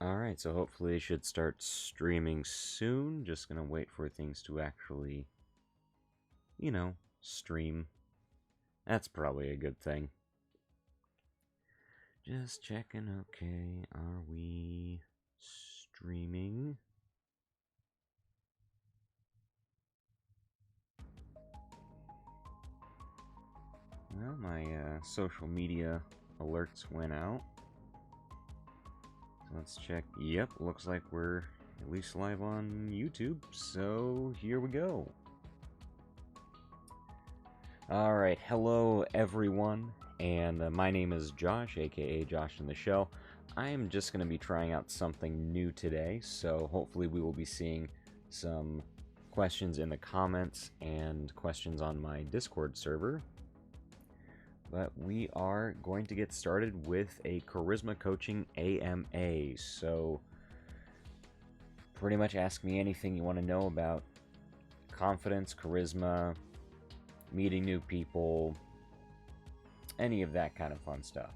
Alright, so hopefully it should start streaming soon. Just gonna wait for things to actually, stream. That's probably a good thing. Just checking, okay, are we streaming? Well, my social media alerts went out. So let's check. Yep, looks like we're at least live on YouTube. So here we go. Alright, hello everyone, and my name is Josh, aka Josh in the Shell. I am just going to be trying out something new today, so hopefully we will be seeing some questions in the comments and questions on my Discord server. But we are going to get started with a Charisma Coaching AMA, so pretty much ask me anything you want to know about confidence, charisma, meeting new people, any of that kind of fun stuff.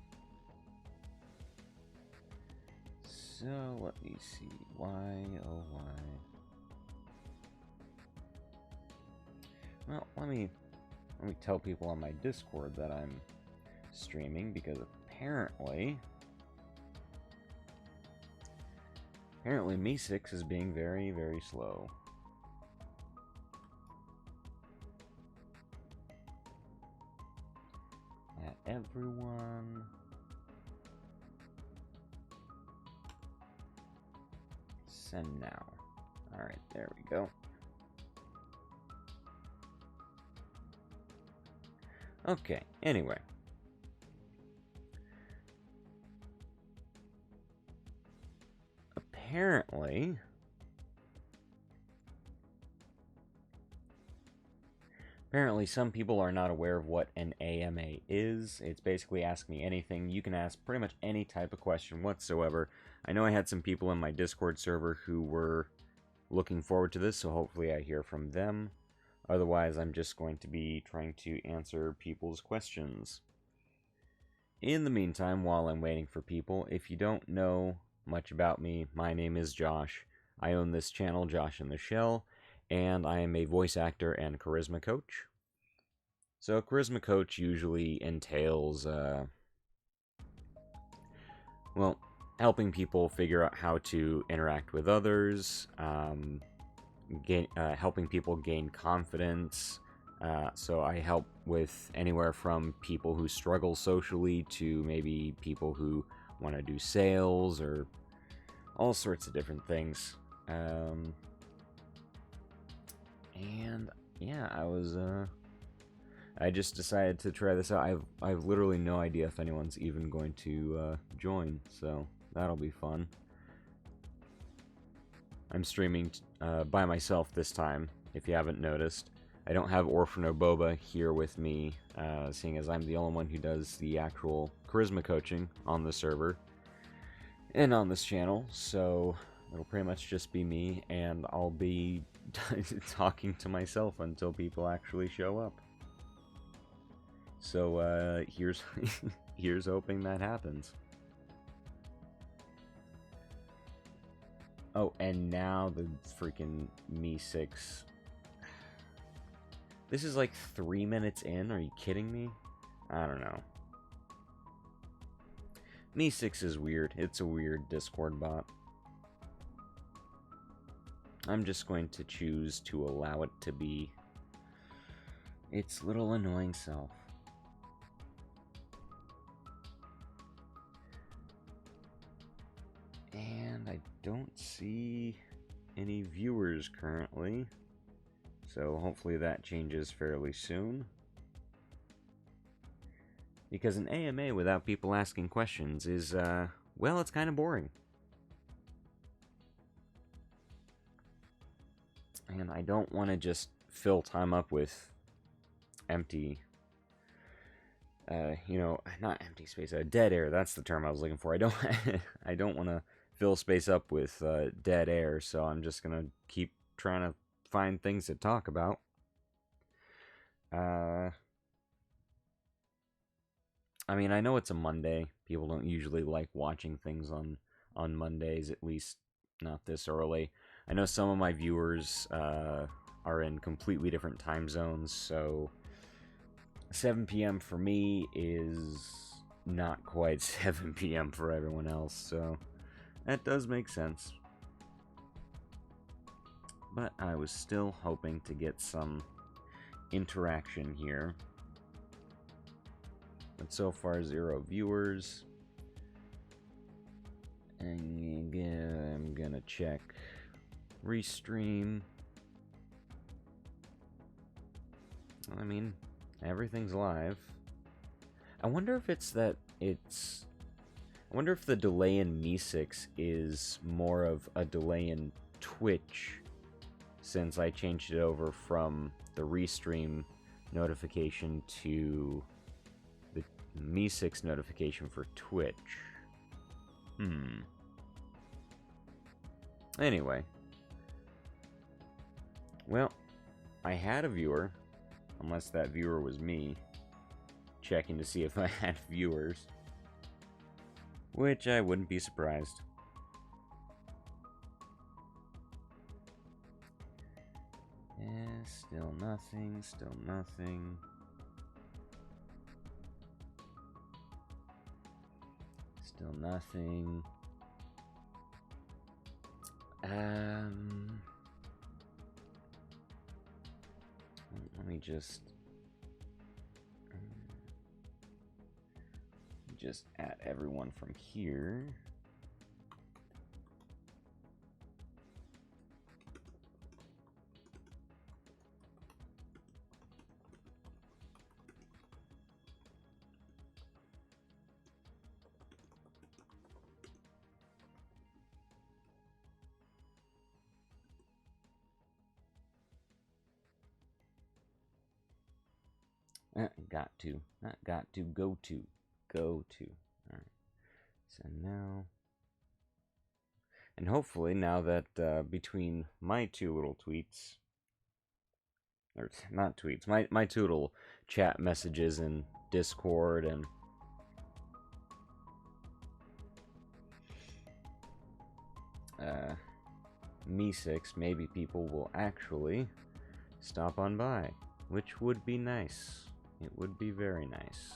So, let me see. Why, oh why? Well, let me tell people on my Discord that I'm streaming, because apparently Me6 is being very, very slow. At everyone. Send now. Alright, there we go. Okay, anyway. Apparently some people are not aware of what an AMA is. It's basically ask me anything. You can ask pretty much any type of question whatsoever. I know I had some people in my Discord server who were looking forward to this, so hopefully I hear from them. Otherwise, I'm just going to be trying to answer people's questions. In the meantime, while I'm waiting for people, if you don't know much about me, my name is Josh. I own this channel, Josh in the Shell, and I am a voice actor and charisma coach. So, charisma coach usually entails, helping people figure out how to interact with others, helping people gain confidence. So I help with anywhere from people who struggle socially to maybe people who want to do sales or all sorts of different things. And yeah, I just decided to try this out. I've literally no idea if anyone's even going to join, so that'll be fun. I'm streaming by myself this time, if you haven't noticed. I don't have Orphan or Boba here with me, seeing as I'm the only one who does the actual charisma coaching on the server and on this channel, so it'll pretty much just be me, and I'll be talking to myself until people actually show up. So here's here's hoping that happens. Oh, and now the freaking Me6. This is like 3 minutes in. Are you kidding me? I don't know. Me6 is weird. It's a weird Discord bot. I'm just going to choose to allow it to be its little annoying self. And I don't see any viewers currently, so hopefully that changes fairly soon. Because an AMA without people asking questions is, well, it's kind of boring. And I don't want to just fill time up with empty, not empty space, dead air. That's the term I was looking for. I don't want to fill space up with dead air, so I'm just gonna keep trying to find things to talk about. I mean, I know it's a Monday. People don't usually like watching things on on Mondays, at least not this early. I know some of my viewers are in completely different time zones, so 7 p.m. for me is not quite 7 p.m. for everyone else, so that does make sense. But I was still hoping to get some interaction here. But so far, 0 viewers. And I'm gonna check Restream. I mean, everything's live. I wonder if I wonder if the delay in Meesix is more of a delay in Twitch, since I changed it over from the Restream notification to the Meesix notification for Twitch. Anyway. Well, I had a viewer, unless that viewer was me, checking to see if I had viewers, which I wouldn't be surprised. Still nothing, still nothing. Still nothing. Let me just add everyone from here. Go to. Alright. So now. And hopefully, now that between my 2 little tweets. Or not tweets, my 2 little chat messages in Discord and. Meesix, maybe people will actually stop on by, which would be nice. It would be very nice.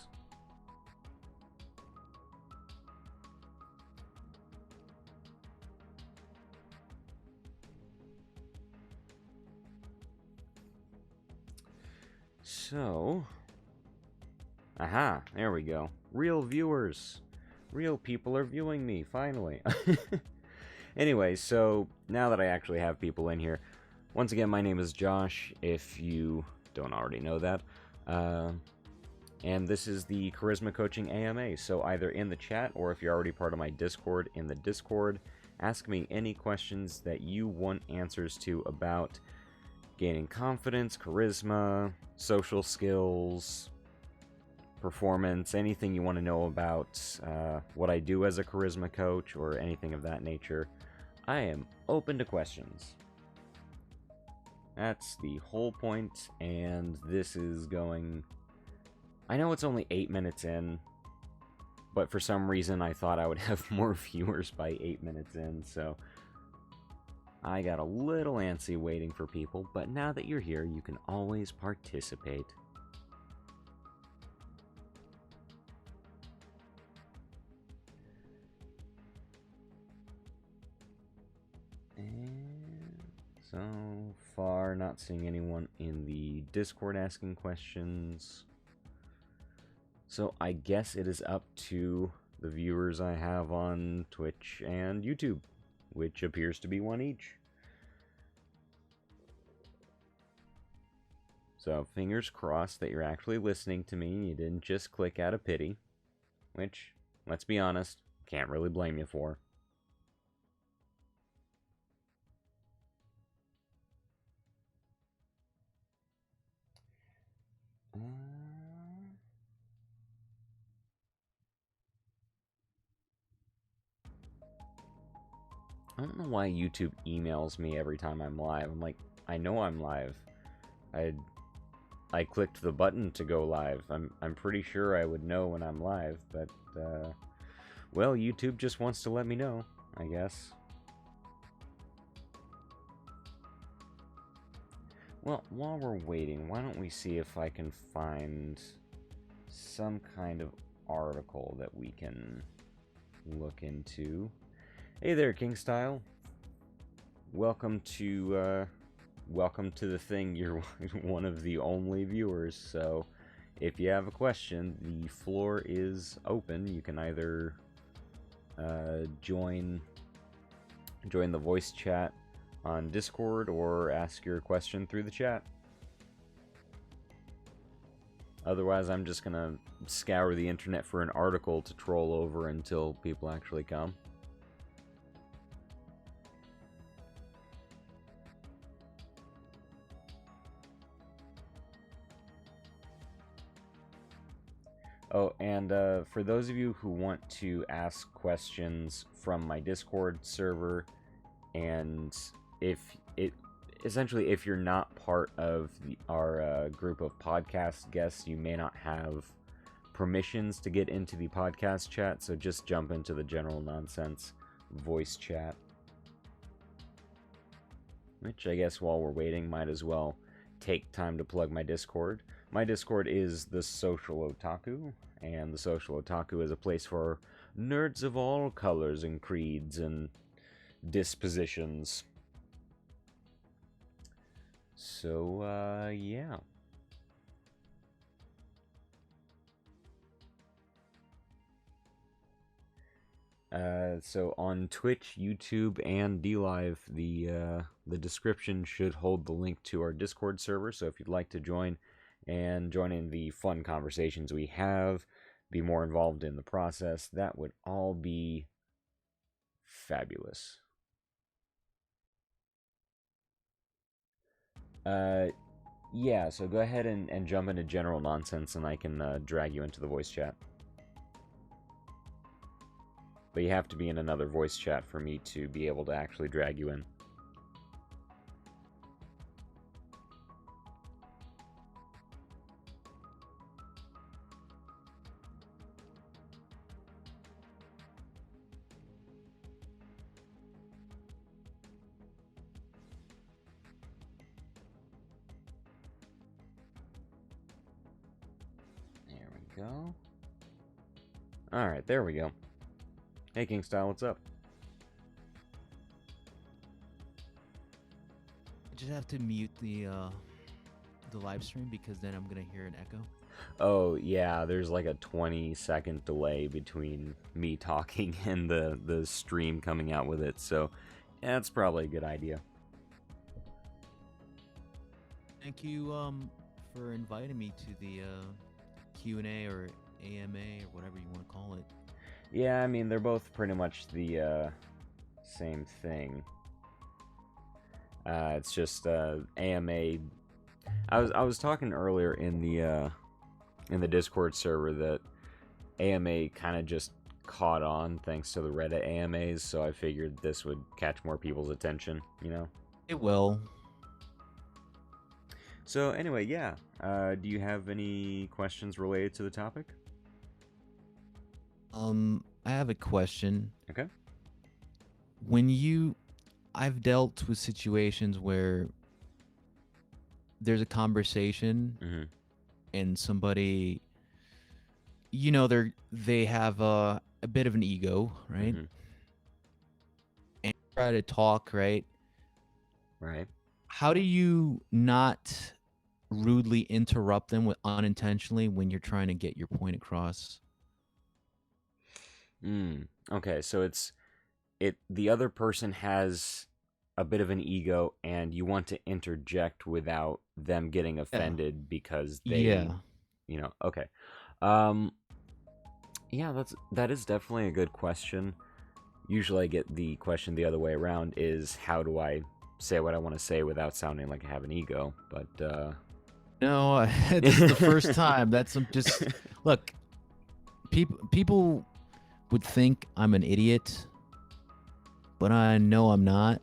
So, aha, there we go. Real viewers. Real people are viewing me, finally. Anyway, so now that I actually have people in here, once again, my name is Josh, if you don't already know that. And this is the Charisma Coaching AMA, so either in the chat or if you're already part of my Discord, in the Discord, ask me any questions that you want answers to about gaining confidence, charisma, social skills, performance, anything you want to know about what I do as a charisma coach or anything of that nature. I am open to questions. That's the whole point, and this is going... I know it's only 8 minutes in, but for some reason I thought I would have more viewers by 8 minutes in, so I got a little antsy waiting for people, but now that you're here, you can always participate. And so far, not seeing anyone in the Discord asking questions. So I guess it is up to the viewers I have on Twitch and YouTube, which appears to be 1 each. So fingers crossed that you're actually listening to me and you didn't just click out of pity, which, let's be honest, can't really blame you for. I don't know why YouTube emails me every time I'm live. I'm like, I know I'm live. I clicked the button to go live. I'm pretty sure I would know when I'm live, but well, YouTube just wants to let me know. I guess. Well, while we're waiting, why don't we see if I can find some kind of article that we can look into. Hey there, Kingstyle. Welcome to the thing. You're one of the only viewers, so if you have a question, the floor is open. You can either join the voice chat on Discord or ask your question through the chat. Otherwise, I'm just gonna scour the internet for an article to troll over until people actually come. Oh, and for those of you who want to ask questions from my Discord server, and if you're not part of our group of podcast guests, you may not have permissions to get into the podcast chat, so just jump into the general nonsense voice chat. Which I guess while we're waiting, might as well take time to plug my Discord. My Discord is the Social Otaku, and the Social Otaku is a place for nerds of all colors and creeds and dispositions. So, yeah. So on Twitch, YouTube, and DLive, the description should hold the link to our Discord server. So if you'd like to join and join in the fun conversations we have, be more involved in the process, that would all be fabulous. Yeah, so go ahead and jump into general nonsense, and I can drag you into the voice chat. But you have to be in another voice chat for me to be able to actually drag you in. There we go. Alright, there we go. Hey, Kingstyle, what's up? I just have to mute the live stream because then I'm gonna hear an echo. Oh, yeah, there's like a 20-second delay between me talking and the stream coming out with it, so yeah, that's probably a good idea. Thank you for inviting me to the Q&A or AMA or whatever you want to call it. Yeah, I mean, they're both pretty much the same thing. It's just AMA. I was talking earlier in the Discord server that AMA kind of just caught on thanks to the Reddit AMAs, so I figured this would catch more people's attention, you know? It will. So anyway, yeah. Do you have any questions related to the topic? I have a question. Okay. I've dealt with situations where there's a conversation and somebody, they have a bit of an ego, right? And try to talk, right? Right. How do you not rudely interrupt them unintentionally when you're trying to get your point across? Okay, so the other person has a bit of an ego and you want to interject without them getting offended because they okay. Yeah, that is definitely a good question. Usually I get the question the other way around, is how do I say what I want to say without sounding like I have an ego? But no, this is the first time. Just look. People would think I'm an idiot, but I know I'm not.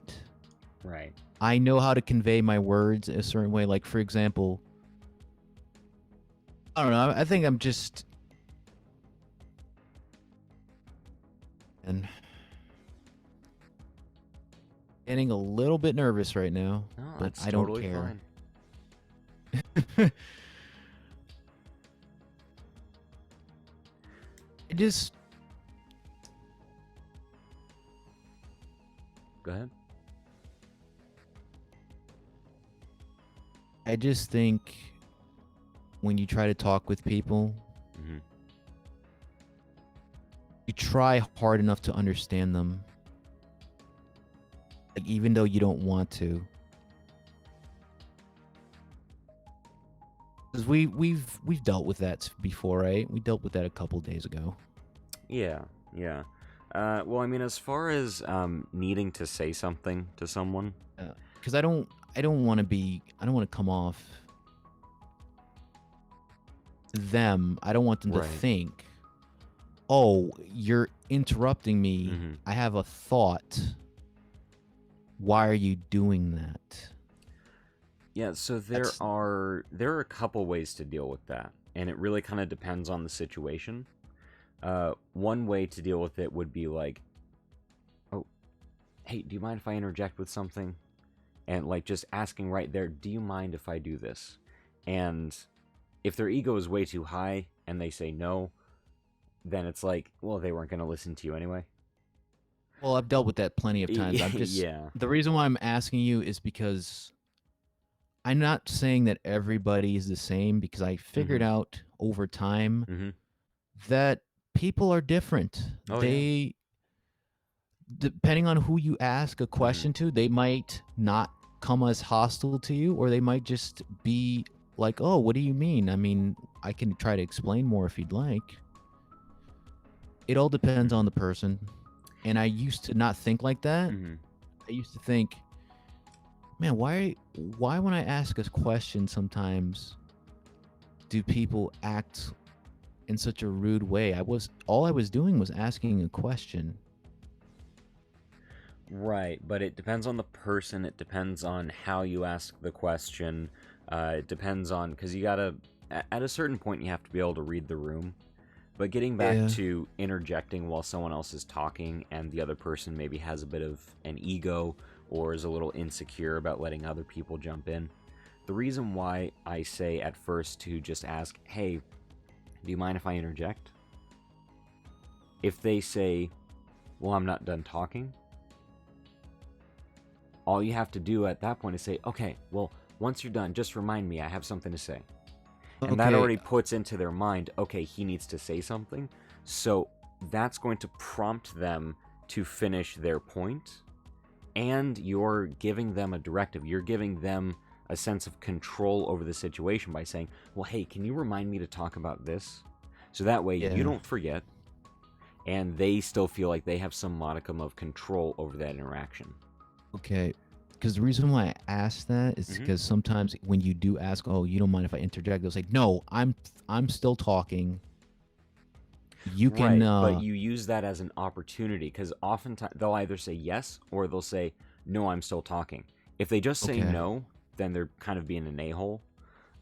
Right. I know how to convey my words a certain way. Like, for example, I don't know. I think I'm just, and Getting a little bit nervous right now, No, but that's I don't totally care. fine. I just Go ahead. I just think when you try to talk with people, Hmm. you try hard enough to understand them, like even though you don't want to. Because we've dealt with that before, right? We dealt with that a couple days ago. Yeah, yeah. Well, I mean, as far as needing to say something to someone, Because I don't want to be I don't want to come off them. I don't want them to right? think, oh, you're interrupting me. Hmm. I have a thought. Why are you doing that? Yeah. So there That's are a couple ways to deal with that, and it really kind of depends on the situation. One way to deal with it would be like, oh, hey, do you mind if I interject with something? And like just asking right there, do you mind if I do this? And if their ego is way too high and they say no, then it's like, well, they weren't going to listen to you anyway. well, I've dealt with that plenty of times. I'm just Yeah. the reason why I'm asking you is because I'm not saying that everybody is the same because I figured Hmm. out over time Hmm. that people are different. Oh yeah. They depending on who you ask a Hmm. question to, they might not come as hostile to you, or they might just be like, "Oh, what do you mean? I mean, I can try to explain more if you'd like." It all depends on the person. And I used to not think like that. Hmm. I used to think, man, why when I ask a question sometimes do people act in such a rude way? All I was doing was asking a question. Right, but it depends on the person. It depends on how you ask the question. It depends on because you gotta at a certain point you have to be able to read the room. But getting back Yeah. to interjecting while someone else is talking and the other person maybe has a bit of an ego or is a little insecure about letting other people jump in. The reason why I say at first to just ask, hey, do you mind if I interject? If they say, well, I'm not done talking, all you have to do at that point is say, okay, well, once you're done, just remind me I have something to say. And that Okay. already puts into their mind, okay, he needs to say something. So that's going to prompt them to finish their point. And you're giving them a directive. You're giving them a sense of control over the situation by saying, well, hey, can you remind me to talk about this? So that way you Yeah. don't forget, and they still feel like they have some modicum of control over that interaction. Okay. Because the reason why I asked that is Hmm. because sometimes when you do ask, "Oh, you don't mind if I interject?" They'll say, "No, I'm still talking. You can." Right, but you use that as an opportunity because oftentimes they'll either say yes or they'll say, no, I'm still talking. If they just say Okay. no, then they're kind of being an a hole.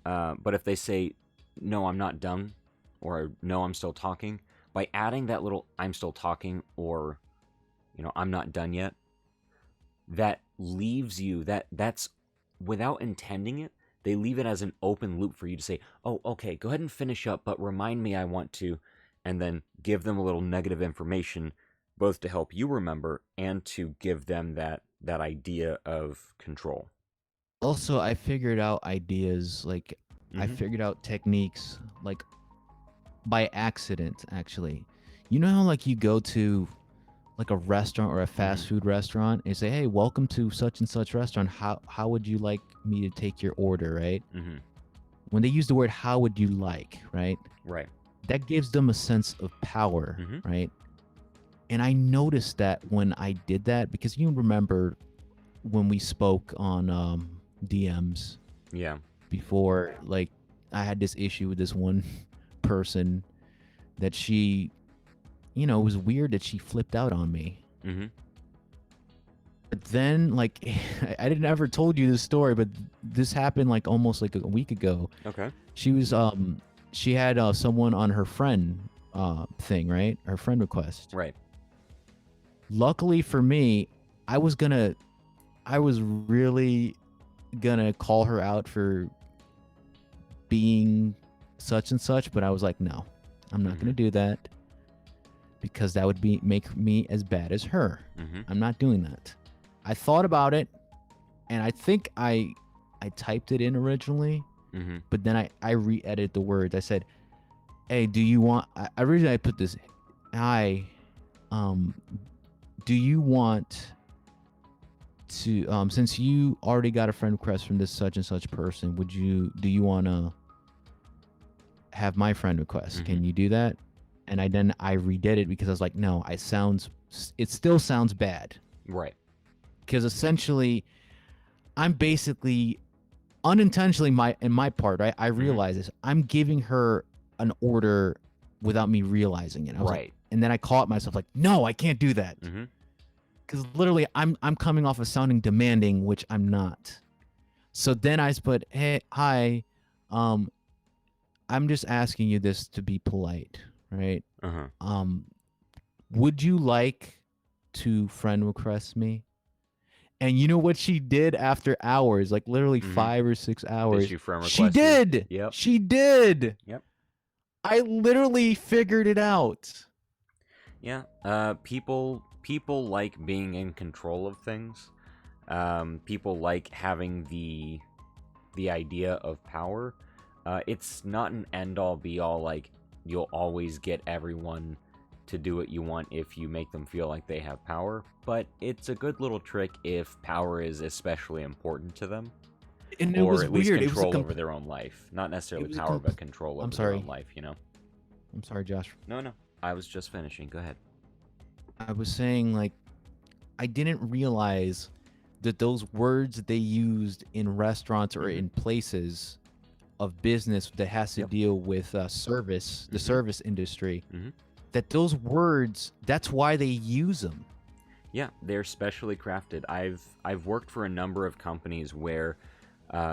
But if they say, no, I'm not done, or no, I'm still talking, by adding that little I'm still talking or, I'm not done yet, that leaves you, that's without intending it, they leave it as an open loop for you to say, oh, okay, go ahead and finish up, but remind me I want to, and then give them a little negative information, both to help you remember and to give them that idea of control. Also, I figured out ideas like I Mm-hmm. figured out techniques like by accident actually. You know how like you go to like a restaurant or a Mm-hmm. fast food restaurant and say, "Hey, welcome to such and such restaurant. How would you like me to take your order?" Right? Mm-hmm. When they use the word "how would you like," right? Right. That gives them a sense of power, Mm-hmm. right? And I noticed that when I did that because you remember when we spoke on DMs Yeah. before, like I had this issue with this one person that it was weird that she flipped out on me. Mm-hmm. But then, like, I didn't ever told you this story, but this happened like almost like a week ago. Okay. She was she had someone on her friend thing, right? Her friend request. Right. Luckily for me, I was gonna I was really gonna call her out for being such and such, but I was like, no, I'm not gonna do that because that would make me as bad as her. I'm not doing that. I thought about it, and I think I typed it in originally, but then I re-edited the words. I said, hey, do you want? Originally I put this, hi, do you want to since you already got a friend request from this such and such person, do you want to have my friend request? Can you do that? And I redid it because I was like, no, it still sounds bad. Right. Because essentially I'm basically unintentionally in my part, right? I realize this. I'm giving her an order without me realizing it. I was like, and then I caught myself like, no, I can't do that. Because literally I'm coming off of sounding demanding, which I'm not. So then I put, hey, hi, I'm just asking you this to be polite, right? Would you like to friend request me? And you know what she did after hours, like literally 5 or 6 hours? She did. Yep. She did. Yep. I literally figured it out. Yeah. People like being in control of things. People like having the idea of power. It's not an end-all be-all, like you'll always get everyone to do what you want if you make them feel like they have power, but it's a good little trick if power is especially important to them. And it was at least weird. Control over their own life. Not necessarily power, but control over their own life, you know? I'm sorry, Josh. No. I was just finishing. Go ahead. I was saying, like, I didn't realize that those words they used in restaurants or in places of business that has to deal with service, the service industry, that those words, that's why they use them. Yeah, they're specially crafted. I've worked for a number of companies where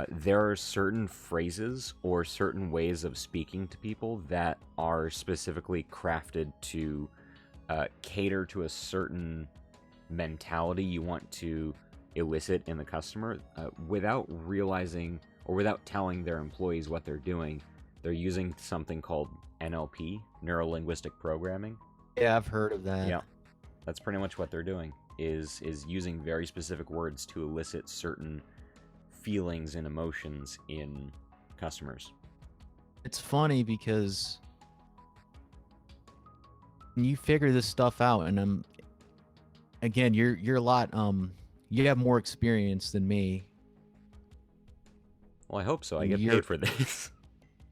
there are certain phrases or certain ways of speaking to people that are specifically crafted to cater to a certain mentality you want to elicit in the customer without realizing or without telling their employees what they're doing. They're using something called NLP, neuro-linguistic programming. Yeah, I've heard of that. Yeah, that's pretty much what they're doing, is using very specific words to elicit certain feelings and emotions in customers. It's funny because you figure this stuff out, and again, you're a lot you have more experience than me. Well, I hope so. I get paid for this.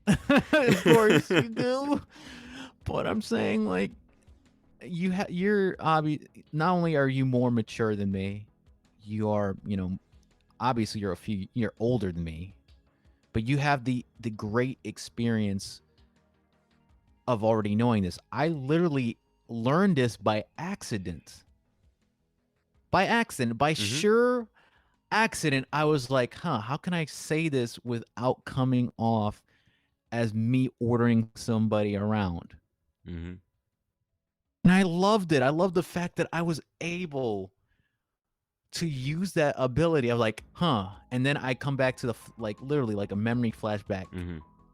Of course you do. But I'm saying, like, you're not only are you more mature than me, you are, obviously you're older than me, but you have the great experience of already knowing this. I literally learned this by accident. By sure accident. I was like, how can I say this without coming off as me ordering somebody around? And I loved it. I loved the fact that I was able to use that ability. I'm like, and then I come back to the literally like a memory flashback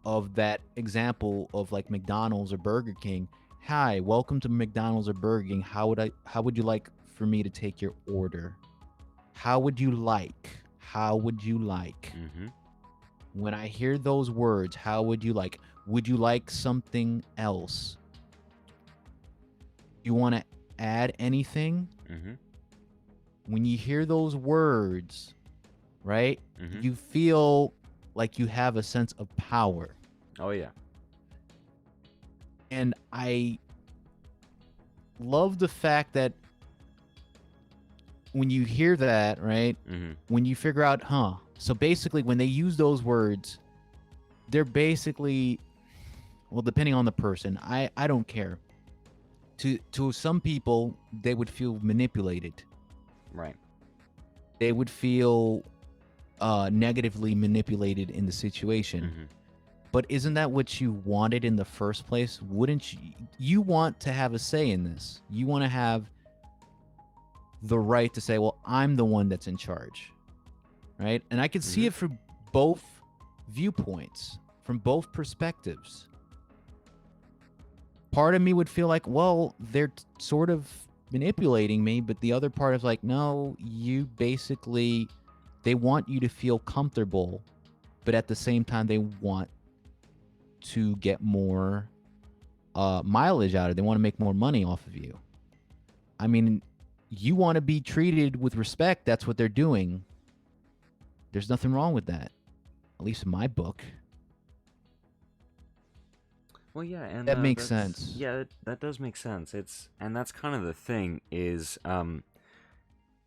of that example of like McDonald's or Burger King. Hi, welcome to McDonald's or Burger King. How would you like for me to take your order? How would you like? When I hear those words, how would you like? Would you like something else? You want to add anything? When you hear those words, right, you feel like you have a sense of power. Oh, yeah. And I love the fact that when you hear that, right, when you figure out, so basically when they use those words, they're basically, well, depending on the person, I don't care. To some people, they would feel manipulated. Right. They would feel negatively manipulated in the situation. But isn't that what you wanted in the first place? Wouldn't you want to have a say in this? You want to have the right to say, well, I'm the one that's in charge, right? And I could see it from both viewpoints, from both perspectives. Part of me would feel like, well, they're sort of manipulating me, but the other part is like, no, you basically, they want you to feel comfortable, but at the same time, they want to get more mileage out of it. They want to make more money off of you. I mean, you want to be treated with respect. That's what they're doing. There's nothing wrong with that, at least in my book. Well, yeah, and That makes sense. Yeah, that does make sense. And that's kind of the thing is,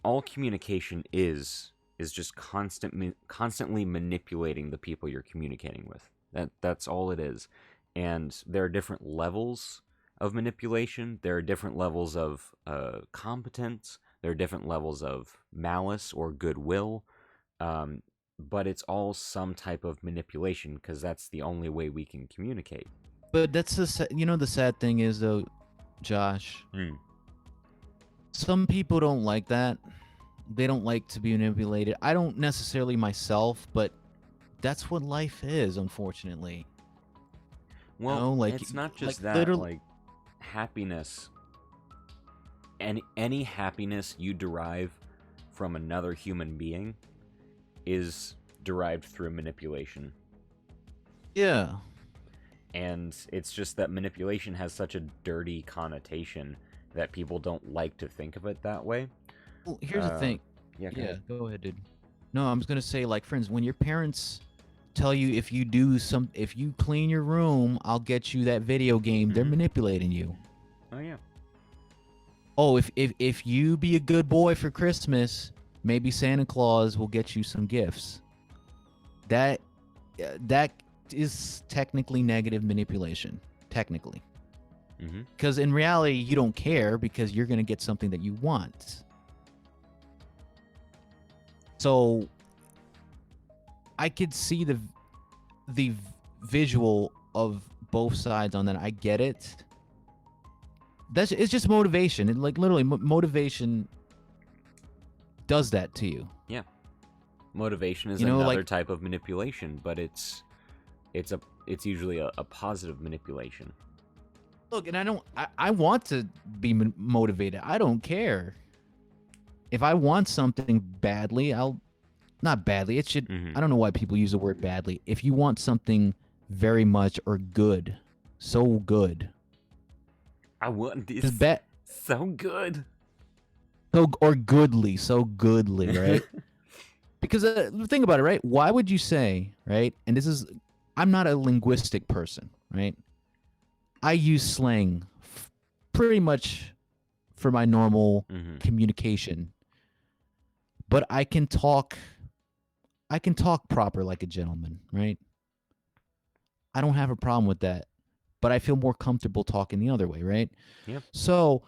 all communication is just constantly manipulating the people you're communicating with. That's all it is. And there are different levels of manipulation. There are different levels of competence. There are different levels of malice or goodwill. But it's all some type of manipulation because that's the only way we can communicate. But that's the sad thing is though, Josh. Some people don't like that. They don't like to be manipulated. I don't necessarily myself, but that's what life is, unfortunately. Well, like it's not just like, that. Like happiness, any happiness you derive from another human being is derived through manipulation. Yeah. And it's just that manipulation has such a dirty connotation that people don't like to think of it that way. Well, here's the thing. Yeah, go ahead, dude. No, I'm just gonna say, like, friends, when your parents tell you if you clean your room, I'll get you that video game, they're manipulating you. Oh yeah. Oh, if you be a good boy for Christmas, maybe Santa Claus will get you some gifts. That is technically negative manipulation, technically. Because in reality, you don't care because you're going to get something that you want. So I could see the visual of both sides on that. I get it. It's just motivation. It, like, literally, motivation does that to you. Yeah. Motivation is another type of manipulation, but it's usually a positive manipulation. Look, and I want to be motivated. I don't care. If I want something badly, not badly. It should. I don't know why people use the word badly. If you want something very much or good, so good. I want this so good. Or goodly, so goodly, right? Because think about it, right? Why would you say, right? And I'm not a linguistic person, right? I use slang pretty much for my normal communication, but I can talk proper like a gentleman, right? I don't have a problem with that, but I feel more comfortable talking the other way, right? Yep. So,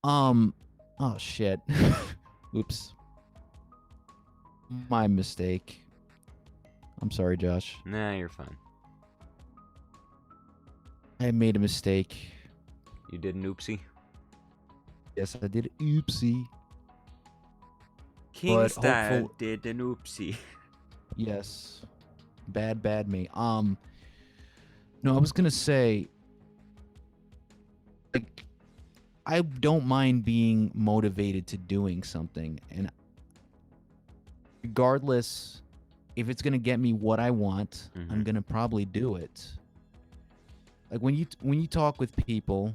oh shit, oops, my mistake. I'm sorry, Josh. Nah, you're fine. I made a mistake. You did an oopsie? Yes, I did an oopsie. King Style did an oopsie. Yes. Bad me. No, I was gonna say, like, I don't mind being motivated to doing something, and regardless if it's gonna get me what I want, I'm gonna probably do it. Like when you talk with people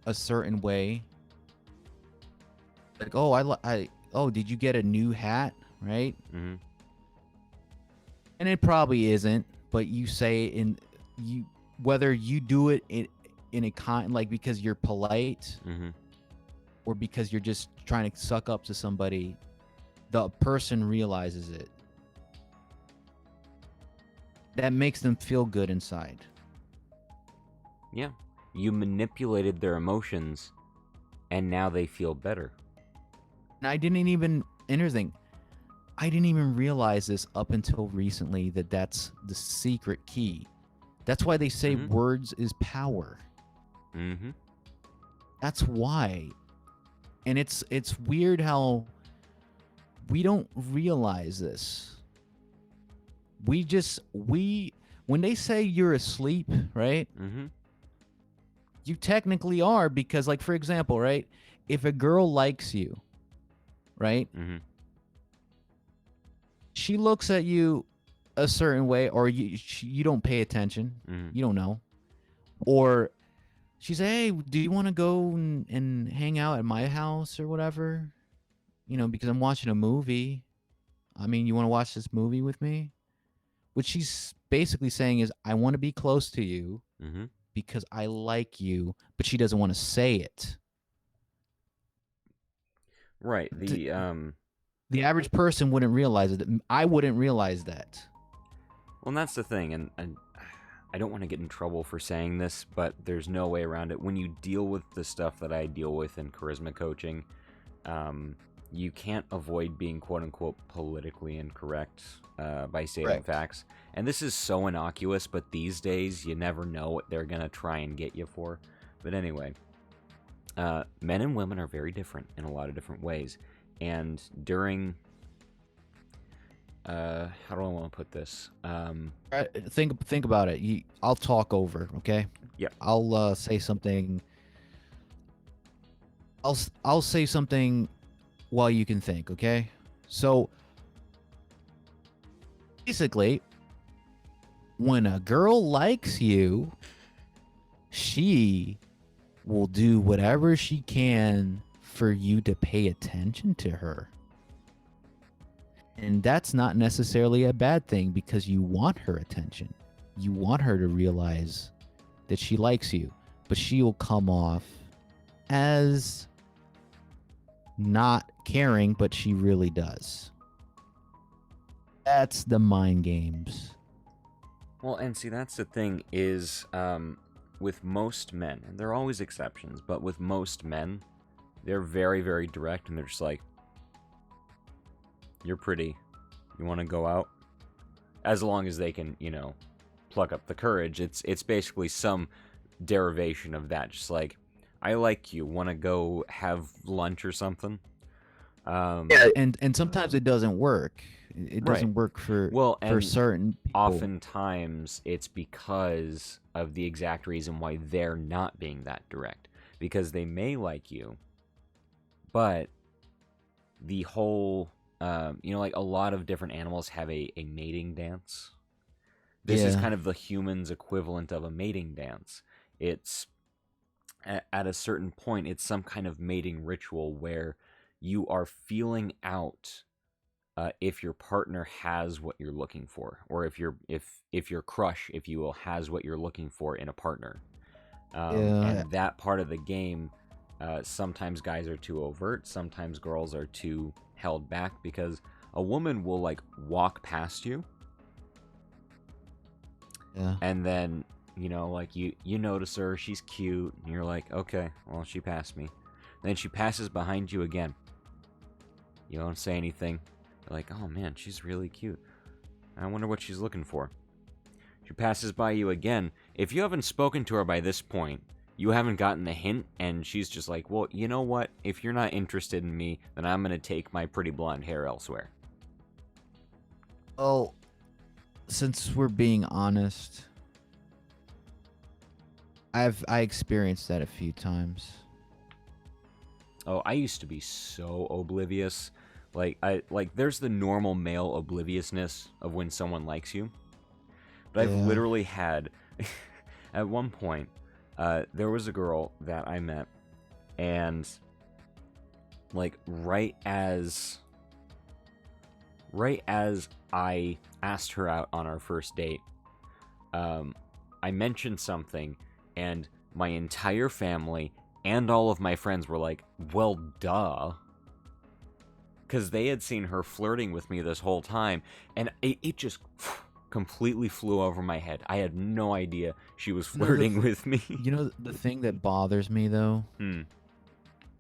a certain way, like, oh, did you get a new hat, right? And it probably isn't, but you say whether you do it in a like because you're polite, or because you're just trying to suck up to somebody, the person realizes it. That makes them feel good inside. Yeah. You manipulated their emotions, and now they feel better. And I didn't even realize this up until recently, that's the secret key. That's why they say words is power. That's why. And it's weird how we don't realize this. We when they say you're asleep, right? Mm-hmm. You technically are, because, like, for example, right? If a girl likes you, right? Mm-hmm. She looks at you a certain way, or you don't pay attention. Mm-hmm. You don't know. Or she say, "Hey, do you want to go and hang out at my house or whatever? You know, because I'm watching a movie. I mean, you want to watch this movie with me?" What she's basically saying is, "I want to be close to you Mm-hmm. because I like you," but she doesn't want to say it. Right. The, The the average person wouldn't realize it. I wouldn't realize that. Well, and that's the thing, and I don't want to get in trouble for saying this, but there's no way around it. When you deal with the stuff that I deal with in charisma coaching, you can't avoid being quote unquote politically incorrect by stating Correct. facts. And this is so innocuous, but these days you never know what they're gonna try and get you for. But anyway, men and women are very different in a lot of different ways, and during how do I want to put this? Think about it. I'll talk over, okay? Yep. I'll say something. I'll say something while you can think, okay? So basically, when a girl likes you, she will do whatever she can for you to pay attention to her. And that's not necessarily a bad thing, because you want her attention. You want her to realize that she likes you, but she will come off as not caring, but she really does. That's the mind games. Well, and see, that's the thing is, with most men, and there are always exceptions, but with most men, they're very, very direct, and they're just like, "You're pretty. You want to go out?" As long as they can, pluck up the courage. It's basically some derivation of that. Just like, "I like you. Want to go have lunch or something?" Yeah, and sometimes it doesn't work. It doesn't Right. work for Well, and certain people. oftentimes it's because of the exact reason why they're not being that direct. Because they may like you, but the whole, like a lot of different animals have a mating dance. This is Yeah. kind of the human's equivalent of a mating dance. It's, at a certain point, it's some kind of mating ritual where you are feeling out if your partner has what you're looking for, or if your crush, if you will, has what you're looking for in a partner. Yeah. And that part of the game, sometimes guys are too overt, sometimes girls are too held back, because a woman will like walk past you, Yeah. and then like you notice her, she's cute, and you're like, okay, well, she passed me. And then she passes behind you again. You don't say anything. You're like, oh man, she's really cute. I wonder what she's looking for. She passes by you again. If you haven't spoken to her by this point, you haven't gotten the hint, and she's just like, well, you know what? If you're not interested in me, then I'm going to take my pretty blonde hair elsewhere. Well, since we're being honest, I experienced that a few times. Oh, I used to be so oblivious. There's the normal male obliviousness of when someone likes you. But I've Yeah. literally had, at one point, there was a girl that I met, and like right as I asked her out on our first date, I mentioned something, and my entire family and all of my friends were like, well, duh. Because they had seen her flirting with me this whole time, and it just completely flew over my head. I had no idea she was flirting with me. You know, the thing that bothers me, though, Hmm.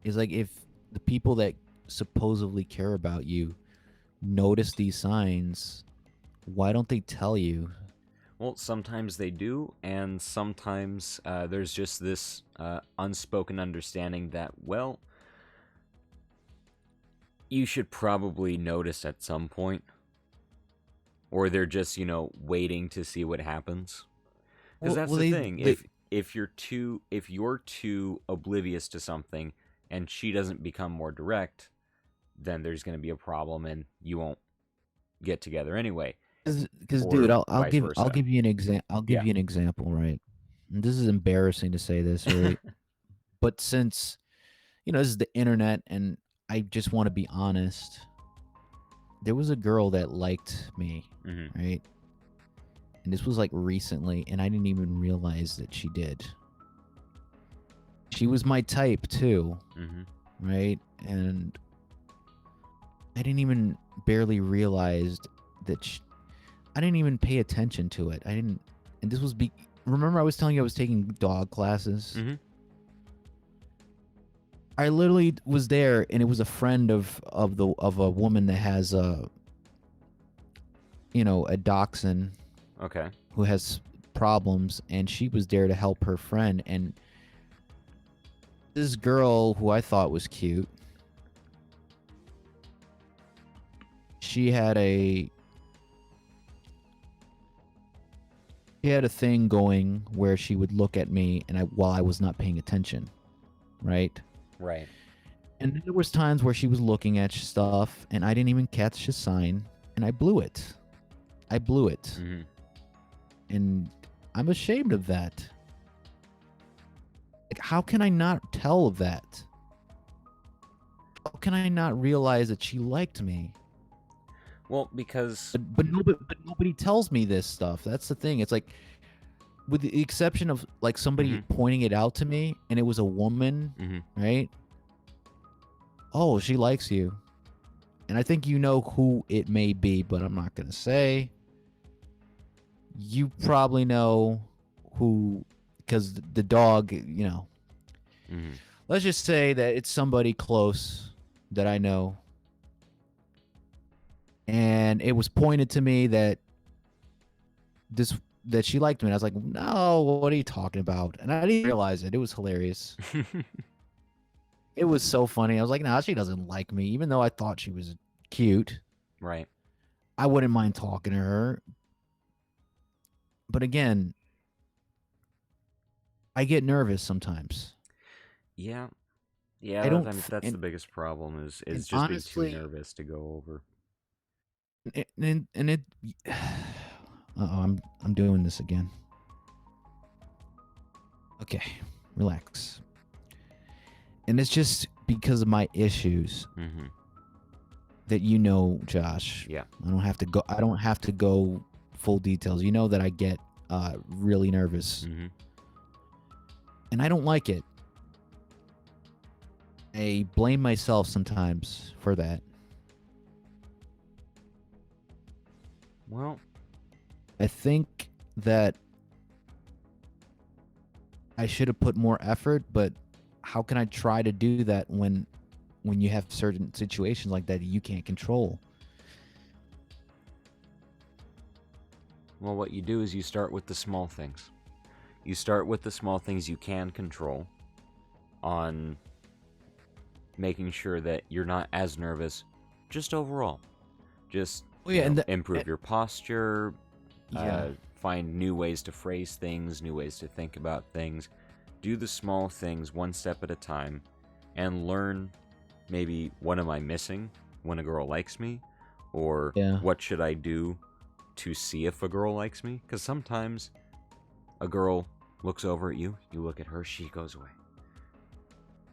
is like, if the people that supposedly care about you notice these signs, why don't they tell you? Well, sometimes they do, and sometimes there's just this unspoken understanding that, well, you should probably notice at some point, or they're just, waiting to see what happens. Because Well, that's well the they, thing. they If you're too oblivious to something and she doesn't become more direct, then there's going to be a problem and you won't get together anyway, because dude, or I'll vice give versa. you an Yeah. example, right? And this is embarrassing to say this, right? But since this is the internet, and I just want to be honest, there was a girl that liked me, Hmm. right? And this was like recently, and I didn't even realize that she did. She was my type too, Hmm. right? And I didn't even barely realized that I didn't even pay attention to it. I didn't, and this was remember I was telling you I was taking dog classes. Hmm. I literally was there, and it was a friend of a woman that has a dachshund Okay. who has problems, and she was there to help her friend. And this girl who I thought was cute, she had a thing going where she would look at me, and while I was not paying attention, right? Right. And there was times where she was looking at stuff, and I didn't even catch the sign, and I blew it. Hmm. And I'm ashamed of that. Like, how can I not tell of that? How can I not realize that she liked me? Well, because But nobody tells me this stuff. That's the thing. It's like, with the exception of like somebody Mhm. pointing it out to me, and it was a woman, Mhm. right? Oh, she likes you. And I think you know who it may be, but I'm not going to say. You probably know who, because the dog, Mhm. let's just say that it's somebody close that I know. And it was pointed to me that this that she liked me. And I was like, no, what are you talking about? And I didn't realize it. It was hilarious. It was so funny. I was like, nah, she doesn't like me, even though I thought she was cute. Right. I wouldn't mind talking to her. But again, I get nervous sometimes. Yeah. Yeah, I don't, that's the biggest problem and is just being too honestly, nervous to go over. and it. I'm doing this again. Okay, relax. And it's just because of my issues Mhm. that Josh. Yeah. I don't have to go. Full details. You know that I get really nervous, Mhm. and I don't like it. I blame myself sometimes for that. Well, I think that I should have put more effort, but how can I try to do that when you have certain situations like that you can't control? what you do is you start with the small things. You start with the small things you can control on making sure that you're not as nervous just overall. Just, Oh yeah, improve your posture, yeah. find new ways to phrase things, new ways to think about things. Do the small things one step at a time and learn maybe what am I missing when a girl likes me? Or Yeah. what should I do to see if a girl likes me? Because sometimes a girl looks over at you, you look at her, she goes away.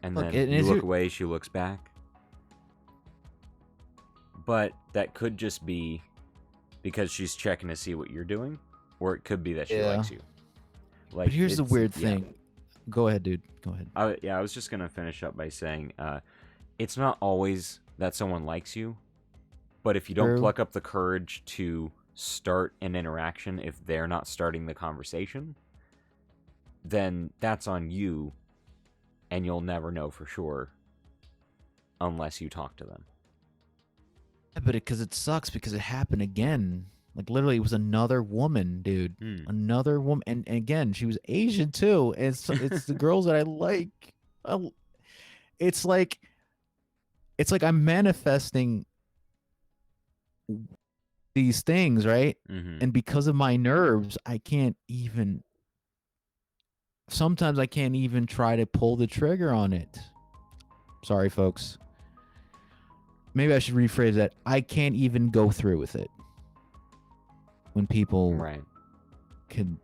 And Look, then you look away, she looks back. But that could just be because she's checking to see what you're doing, or it could be that she likes you. Like, but here's the weird thing. Go ahead, dude. Go ahead. I was just gonna finish up by saying, it's not always that someone likes you, but if you don't True. pluck up the courage to start an interaction, if they're not starting the conversation, then that's on you, and you'll never know for sure unless you talk to them. Yeah, but because it sucks because it happened again. Like literally, it was another woman, dude. Another woman, and again, she was Asian too. And it's the girls that I like. It's like it's like I'm manifesting these things, right? Mm-hmm. And because of my nerves, I can't even sometimes I can't even try to pull the trigger on it. Sorry, folks. Maybe I should rephrase that. I can't even go through with it when people Right. can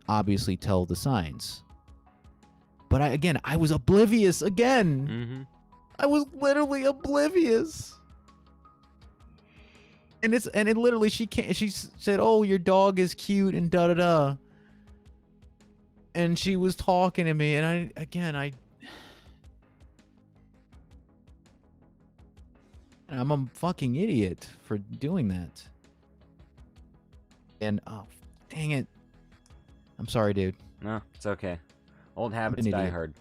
obviously tell the signs. But I was oblivious again. Mm-hmm. I was literally oblivious. And it literally she said, "Oh, your dog is cute and da da da." And she was talking to me and I'm a fucking idiot for doing that. And oh, dang it. I'm sorry, dude. No, it's okay. Old I'm habits an die idiot. hard.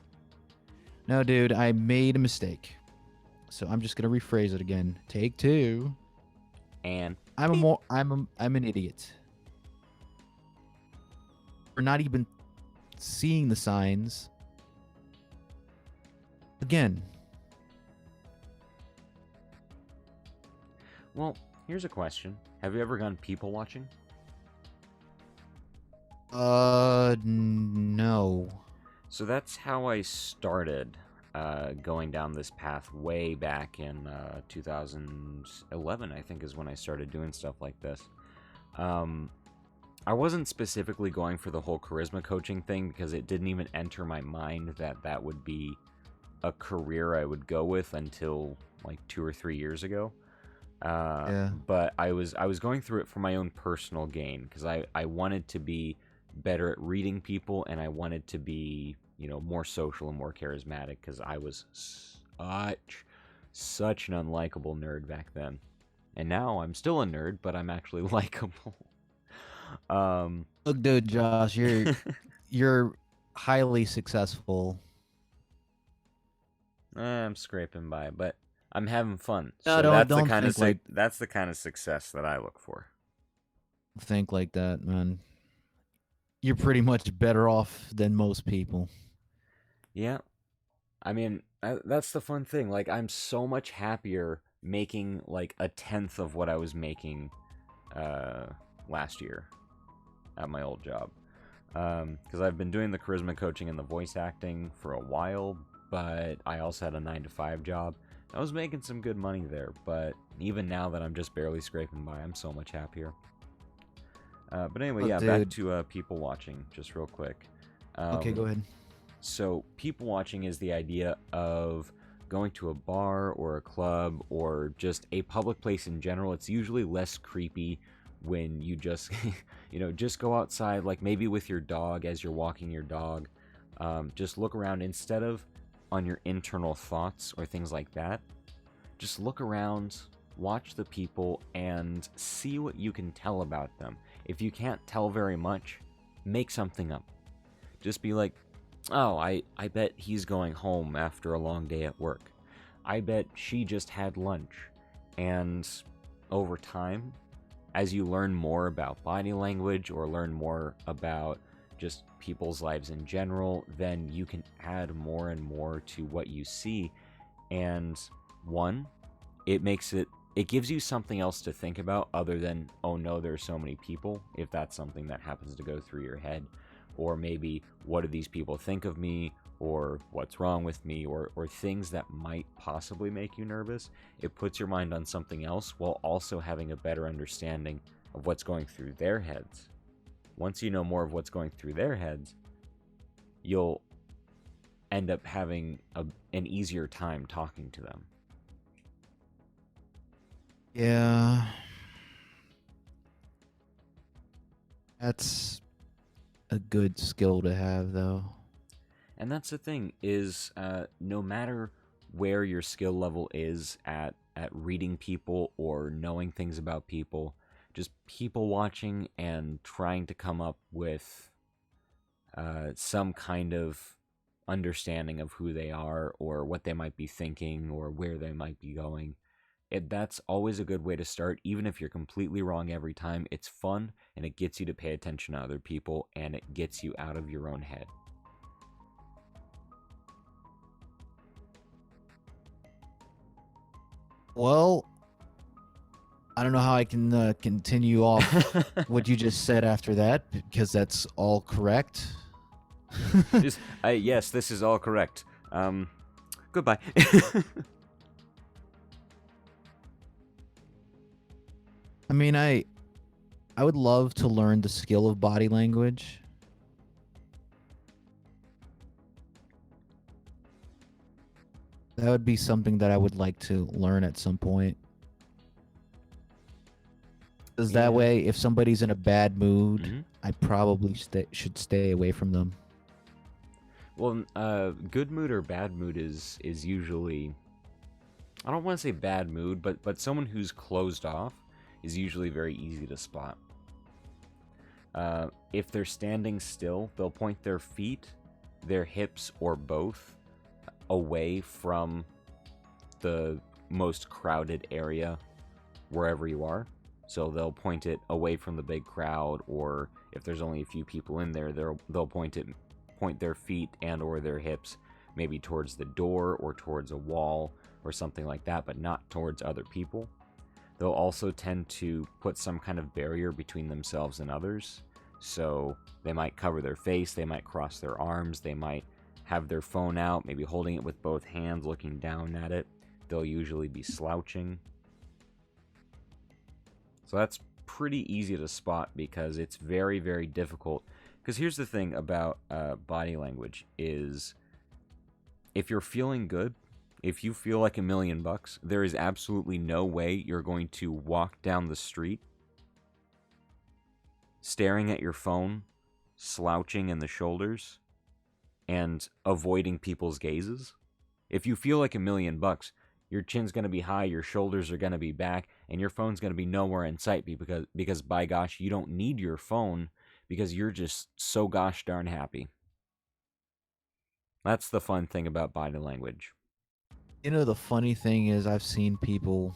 No, dude, I made a mistake. So I'm just gonna rephrase it again. Take two. And I'm an idiot for not even seeing the signs. Again, well, here's a question. Have you ever gone people watching? no. So that's how I started going down this path way back in 2011, I think, is when I started doing stuff like this. Um, I wasn't specifically going for the whole charisma coaching thing because it didn't even enter my mind that that would be a career I would go with until like 2 or 3 years ago. Yeah. But I was going through it for my own personal gain because I wanted to be better at reading people and I wanted to be more social and more charismatic because I was such an unlikable nerd back then, and now I'm still a nerd, but I'm actually likable. um, Look, dude, Josh, you're highly successful. I'm scraping by, but I'm having fun. No, So that's the don't kind of think like that's the kind of success that I look for. think like that, man. You're pretty much better off than most people. Yeah, I mean, that's the fun thing. Like, I'm so much happier making like a tenth of what I was making uh, last year at my old job. Because I've been doing the charisma coaching and the voice acting for a while, but I also had a 9 to 5 job. I was making some good money there, but even now that I'm just barely scraping by, I'm so much happier. But anyway, Look, yeah, back dude. to people watching, just real quick. Okay, go Um, ahead. So, people watching is the idea of going to a bar or a club or just a public place in general. It's usually less creepy when you just, just go outside, like maybe with your dog as you're walking your dog. Just look around instead of on your internal thoughts or things like that. Just look around, watch the people, and see what you can tell about them. If you can't tell very much, make something up. Just be like, oh, I bet he's going home after a long day at work. I bet she just had lunch. And over time, as you learn more about body language or learn more about just people's lives in general, then you can add more and more to what you see. And one, it gives you something else to think about other than, oh no, there's so many people, if that's something that happens to go through your head. Or maybe, what do these people think of me? Or what's wrong with me? Or things that might possibly make you nervous. It puts your mind on something else while also having a better understanding of what's going through their heads. Once you know more of what's going through their heads, you'll end up having an easier time talking to them. Yeah. That's a good skill to have, though. And that's the thing is, no matter where your skill level is at reading people or knowing things about people, just people watching and trying to come up with some kind of understanding of who they are or what they might be thinking or where they might be going. That's always a good way to start, even if you're completely wrong every time. It's fun and it gets you to pay attention to other people and it gets you out of your own head. Well, I don't know how I can continue off what you just said after that because that's all correct. Yes, this is all correct. Goodbye. I mean, I would love to learn the skill of body language. That would be something that I would like to learn at some point. Because Yeah. that way, if somebody's in a bad mood, Mhm. I probably should stay away from them. Well, good mood or bad mood is usually, I don't want to say bad mood, but someone who's closed off is usually very easy to spot. If they're standing still, they'll point their feet, their hips, or both away from the most crowded area wherever you are. So they'll point it away from the big crowd, or if there's only a few people in there, they'll point their feet and or their hips maybe towards the door or towards a wall or something like that, but not towards other people. They'll also tend to put some kind of barrier between themselves and others. So they might cover their face, they might cross their arms, they might have their phone out, maybe holding it with both hands, looking down at it. They'll usually be slouching. So that's pretty easy to spot because it's very, very difficult. Because here's the thing about body language is if you're feeling good, if you feel like $1,000,000, there is absolutely no way you're going to walk down the street staring at your phone, slouching in the shoulders, and avoiding people's gazes. If you feel like $1,000,000, your chin's going to be high, your shoulders are going to be back, and your phone's going to be nowhere in sight because by gosh, you don't need your phone because you're just so gosh darn happy. That's the fun thing about body language. You know, the funny thing is, I've seen people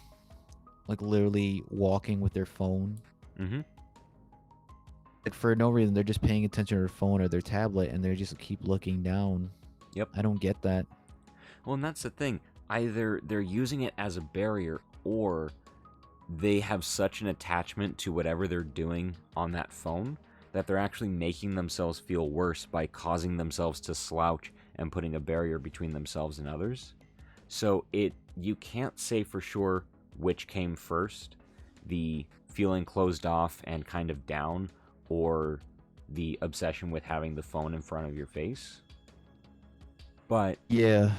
like literally walking with their phone. Mm-hmm. Like for no reason, they're just paying attention to their phone or their tablet, and they just keep looking down. Yep. I don't get that. Well, and that's the thing. Either they're using it as a barrier or they have such an attachment to whatever they're doing on that phone that they're actually making themselves feel worse by causing themselves to slouch and putting a barrier between themselves and others. So you can't say for sure which came first, the feeling closed off and kind of down, or the obsession with having the phone in front of your face. But Yeah.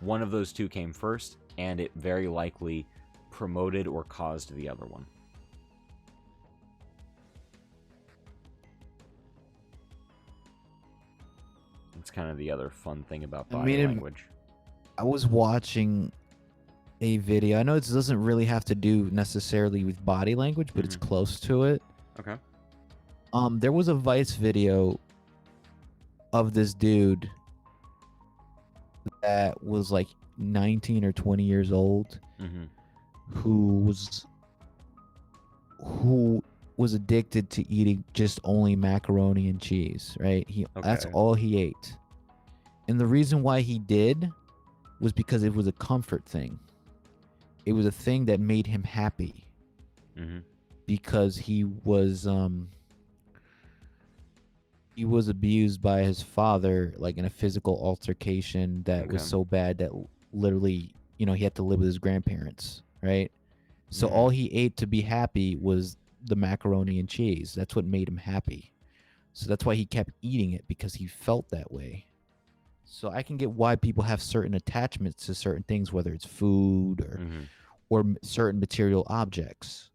one of those two came first, and it very likely promoted or caused the other one. It's kind of the other fun thing about body language. I was watching a video. I know it doesn't really have to do necessarily with body language, but it's close to it. Okay. There was a Vice video of this dude that was like 19 or 20 years old, who was addicted to eating just only macaroni and cheese, right? That's all he ate. And the reason why he did was because it was a comfort thing. It was a thing that made him happy. Because he was abused by his father, like in a physical altercation that was so bad that literally, he had to live with his grandparents, right? So all he ate to be happy was the macaroni and cheese. That's what made him happy. So that's why he kept eating it, because he felt that way. So I can get why people have certain attachments to certain things, whether it's food or certain material objects.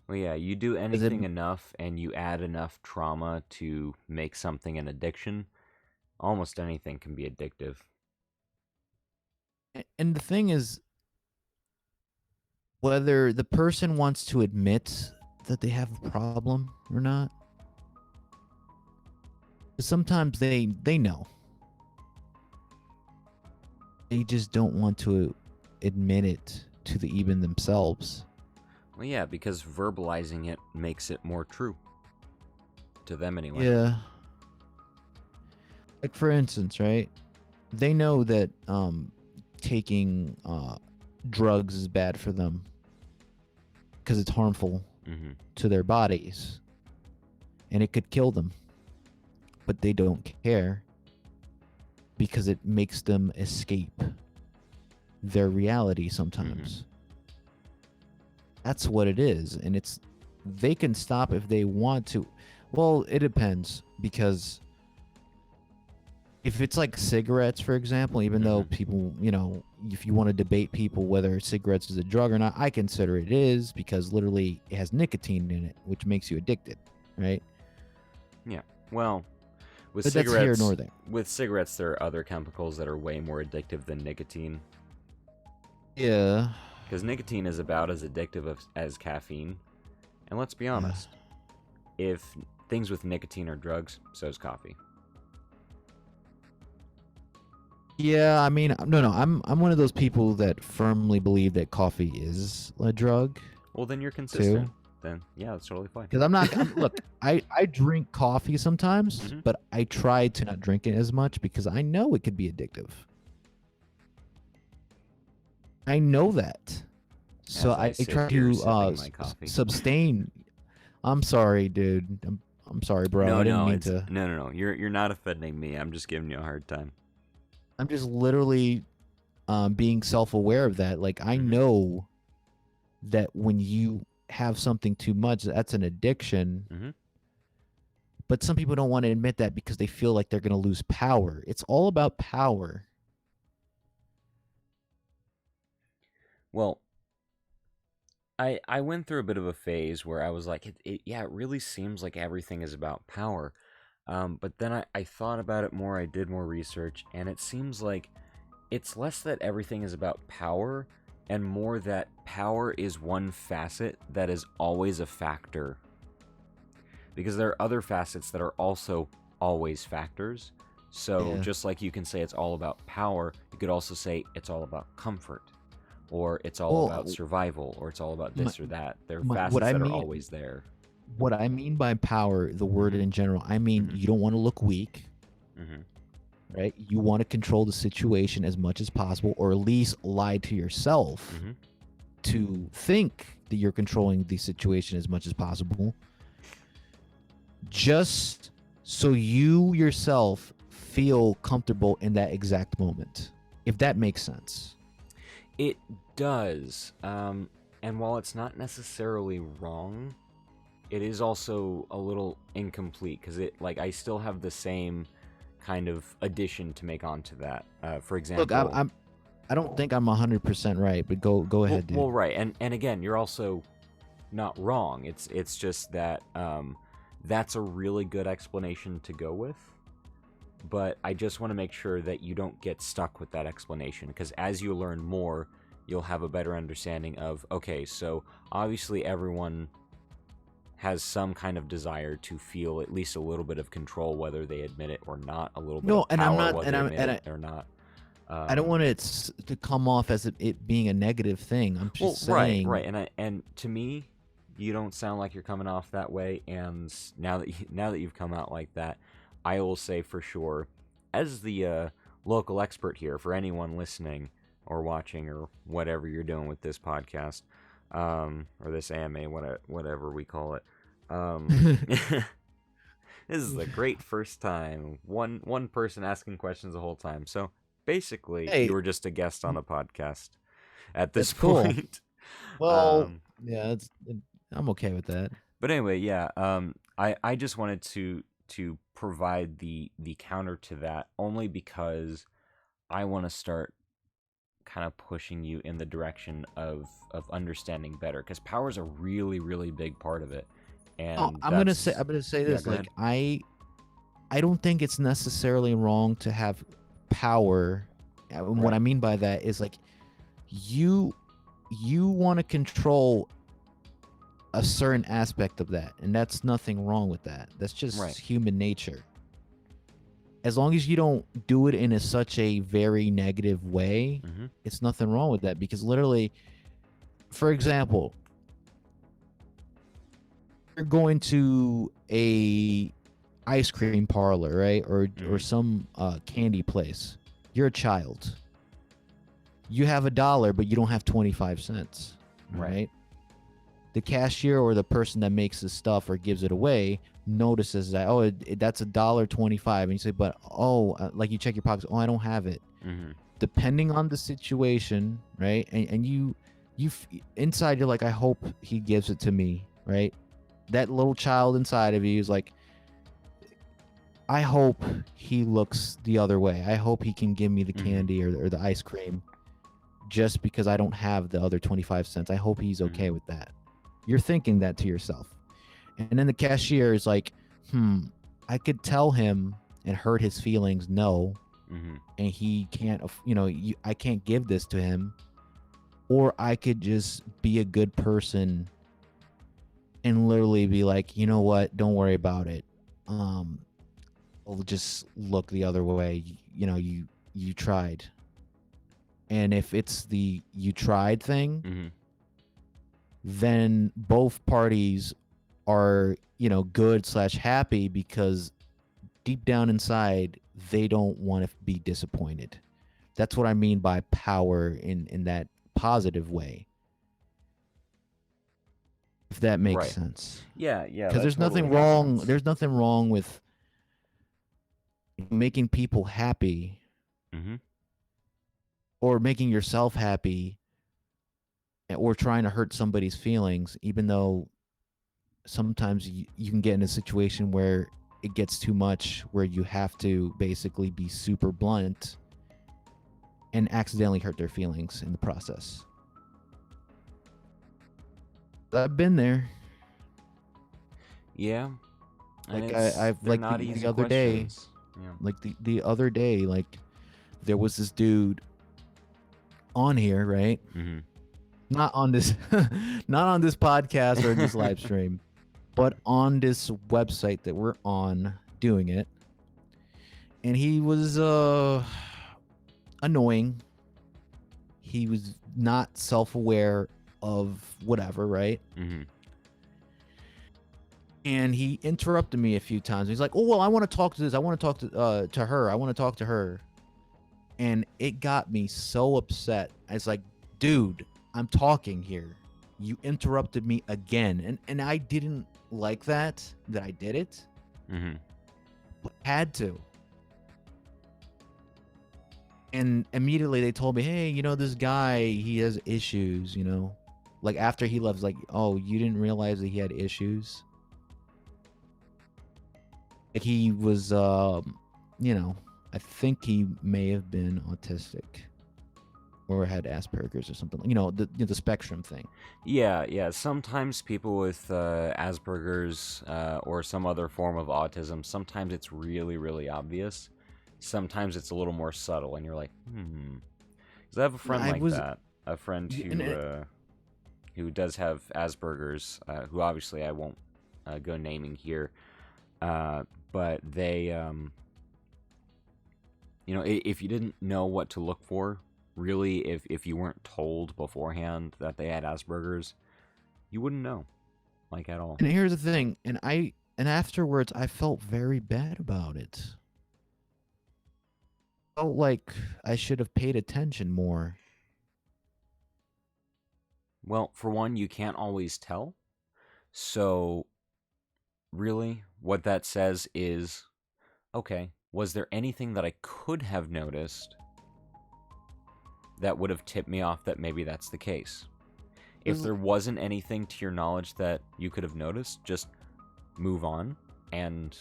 Well, yeah, you do anything enough and you add enough trauma to make something an addiction, almost anything can be addictive. And the thing is, whether the person wants to admit that they have a problem or not, sometimes they know. They just don't want to admit it to even themselves. Well, yeah, because verbalizing it makes it more true. To them, anyway. Yeah. Like, for instance, right? They know that taking drugs is bad for them because it's harmful Mm-hmm. to their bodies and it could kill them, but they don't care because it makes them escape their reality sometimes. That's what it is. And they can stop if they want to. Well, it depends, because if it's like cigarettes, for example, even though people, if you want to debate people whether cigarettes is a drug or not, I consider it is, because literally it has nicotine in it, which makes you addicted, right? Yeah. Well, with But cigarettes, that's here nor there. with cigarettes, there are other chemicals that are way more addictive than nicotine. Yeah. Because nicotine is about as addictive as caffeine. And let's be honest, if things with nicotine are drugs, so is coffee. Yeah, I mean, no, I'm one of those people that firmly believe that coffee is a drug. Well, then you're consistent. Too. Then, yeah, that's totally fine. Because look, I drink coffee sometimes, but I try to not drink it as much because I know it could be addictive. I know that. So I try to sustain. I'm sorry, dude. I'm sorry, bro. I didn't mean to. No. You're not offending me. I'm just giving you a hard time. I'm just literally being self-aware of that. Like, I know that when you have something too much, that's an addiction. But some people don't want to admit that because they feel like they're going to lose power. It's all about power. Well, I went through a bit of a phase where I was like, it really seems like everything is about power. But then I thought about it more, I did more research, and it seems like it's less that everything is about power, and more that power is one facet that is always a factor. Because there are other facets that are also always factors. So just like you can say it's all about power, you could also say it's all about comfort. Or it's all about survival, or it's all about this or that. There are facets that are always there. What I mean by power, the word in general, I mean you don't want to look weak, right? You want to control the situation as much as possible, or at least lie to yourself to think that you're controlling the situation as much as possible, just so you yourself feel comfortable in that exact moment, if that makes sense. It does, and while it's not necessarily wrong, it is also a little incomplete, because I still have the same kind of addition to make onto that. For example, look, I don't think I'm 100% right, but go ahead, dude. Well, right, and again, you're also not wrong. It's just that that's a really good explanation to go with. But I just want to make sure that you don't get stuck with that explanation, because as you learn more, you'll have a better understanding of, okay, so obviously everyone has some kind of desire to feel at least a little bit of control, whether they admit it or not, a little bit of power, whether they admit it or not. I don't want it to come off as it being a negative thing. I'm just saying. Right, and to me, you don't sound like you're coming off that way, and now that you've come out like that, I will say for sure, as the local expert here, for anyone listening or watching or whatever you're doing with this podcast, or this AMA, whatever we call it, this is a great first time. One person asking questions the whole time. So basically, you were just a guest on a podcast at this point. Cool. Well, yeah, I'm okay with that. But anyway, yeah, I just wanted to provide the counter to that, only because I want to start kind of pushing you in the direction of understanding better, because power is a really, really big part of it. And I'm gonna say this, like, I don't think it's necessarily wrong to have power. And what I mean by that is, like, you want to control a certain aspect of that, and that's nothing wrong with that. That's just human nature. As long as you don't do it in such a very negative way, it's nothing wrong with that. Because literally, for example, you're going to a ice cream parlor, right? Or some candy place. You're a child. you have $1, but you don't have 25 cents, right? The cashier or the person that makes the stuff or gives it away notices that, oh, that's $1.25, and you say, but like you check your pockets, oh, I don't have it. Mm-hmm. Depending on the situation, right? And inside you're like, I hope he gives it to me, right? That little child inside of you is like, I hope he looks the other way. I hope he can give me the candy or the ice cream just because I don't have the other 25 cents. I hope he's okay with that. You're thinking that to yourself. And then the cashier is like, I could tell him and hurt his feelings, no. And he can't, I can't give this to him. Or I could just be a good person and literally be like, you know what? Don't worry about it. I'll just look the other way. You tried. And if it's the you tried thing, then both parties are, good/happy because deep down inside, they don't want to be disappointed. That's what I mean by power in that positive way. If that makes sense. Yeah. Because there's nothing wrong. There's nothing wrong with making people happy or making yourself happy or trying to hurt somebody's feelings, even though sometimes you can get in a situation where it gets too much, where you have to basically be super blunt and accidentally hurt their feelings in the process. I've been there. Yeah. Like I've like the other day, like the other day, like there was this dude on here, right? Not on this, not on this podcast or this live stream, but on this website that we're on doing it. And he was annoying. He was not self-aware of whatever, right? And he interrupted me a few times. He's like, oh, well, I want to talk to this. I want to talk to her. I want to talk to her. And it got me so upset. It's like, dude, I'm talking here. You interrupted me again. And I didn't like that I did it. But had to. And immediately they told me, hey, this guy, he has issues, Like after he left, like, oh, you didn't realize that he had issues? Like he was, I think he may have been autistic or had Asperger's or something. The spectrum thing. Yeah. Sometimes people with Asperger's or some other form of autism, sometimes it's really, really obvious. Sometimes it's a little more subtle, and you're like, Because I have a friend that. A friend who does have Asperger's, who obviously I won't go naming here. But they, if you didn't know what to look for, really, if you weren't told beforehand that they had Asperger's, you wouldn't know, like, at all. And here's the thing, and afterwards, I felt very bad about it. I felt like I should have paid attention more. Well, for one, you can't always tell. So, really, what that says is, okay, was there anything that I could have noticed that would have tipped me off that maybe that's the case? If there wasn't anything to your knowledge that you could have noticed, just move on and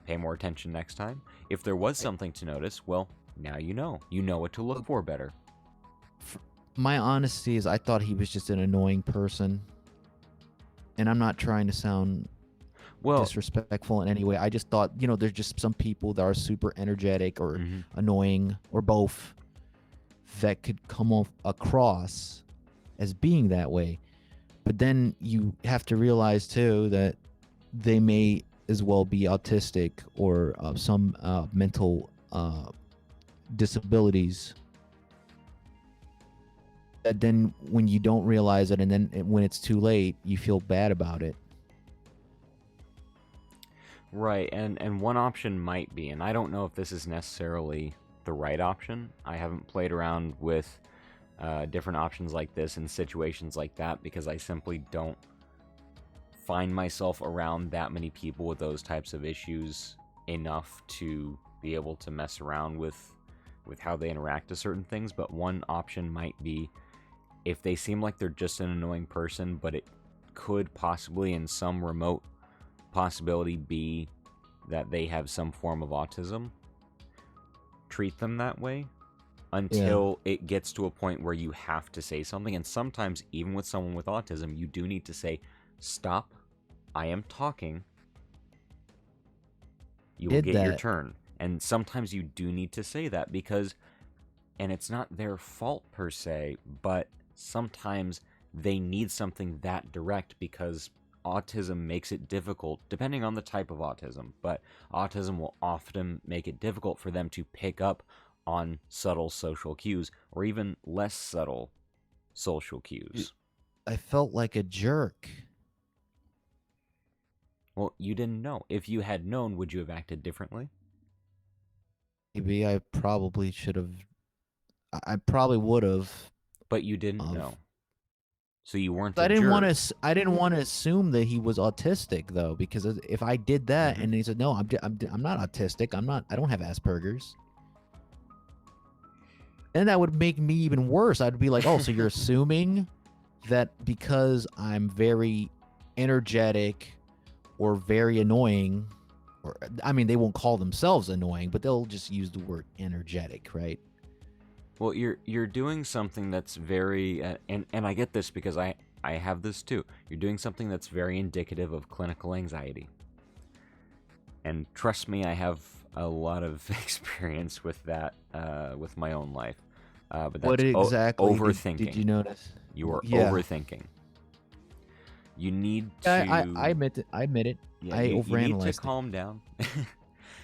pay more attention next time. If there was something to notice, well, now you know. You know what to look for better. My honesty is I thought he was just an annoying person. And I'm not trying to sound disrespectful in any way. I just thought, there's just some people that are super energetic or annoying or both that could come across as being that way. But then you have to realize too that they may as well be autistic or some mental disabilities. That then when you don't realize it and then when it's too late, you feel bad about it. Right, and one option might be, and I don't know if this is necessarily the right option. I haven't played around with different options like this in situations like that, because I simply don't find myself around that many people with those types of issues enough to be able to mess around with how they interact to certain things. But one option might be, if they seem like they're just an annoying person, but it could possibly, in some remote possibility, be that they have some form of autism, treat them that way until it gets to a point where you have to say something. And sometimes, even with someone with autism, you do need to say, stop, I am talking, you will get your turn. And sometimes you do need to say that, because, and it's not their fault per se, but sometimes they need something that direct, because autism makes it difficult, depending on the type of autism, but autism will often make it difficult for them to pick up on subtle social cues, or even less subtle social cues. I felt like a jerk. Well, you didn't know. If you had known, would you have acted differently? Maybe I probably should have. I probably would have. But you didn't know. So you weren't. I didn't want to. I didn't want to assume that he was autistic, though, because if I did that and he said, "No, I'm not autistic. I'm not. I don't have Asperger's," then that would make me even worse. I'd be like, "Oh, so you're assuming that because I'm very energetic or very annoying, or I mean, they won't call themselves annoying, but they'll just use the word energetic, right?" Well, you're doing something that's very, and I get this because I have this too. You're doing something that's very indicative of clinical anxiety. And trust me, I have a lot of experience with that, with my own life. But that's what exactly overthinking. Did you notice? You are overthinking. You need to. I admit it. I admit it. Yeah, I you overanalyzed. need to calm down.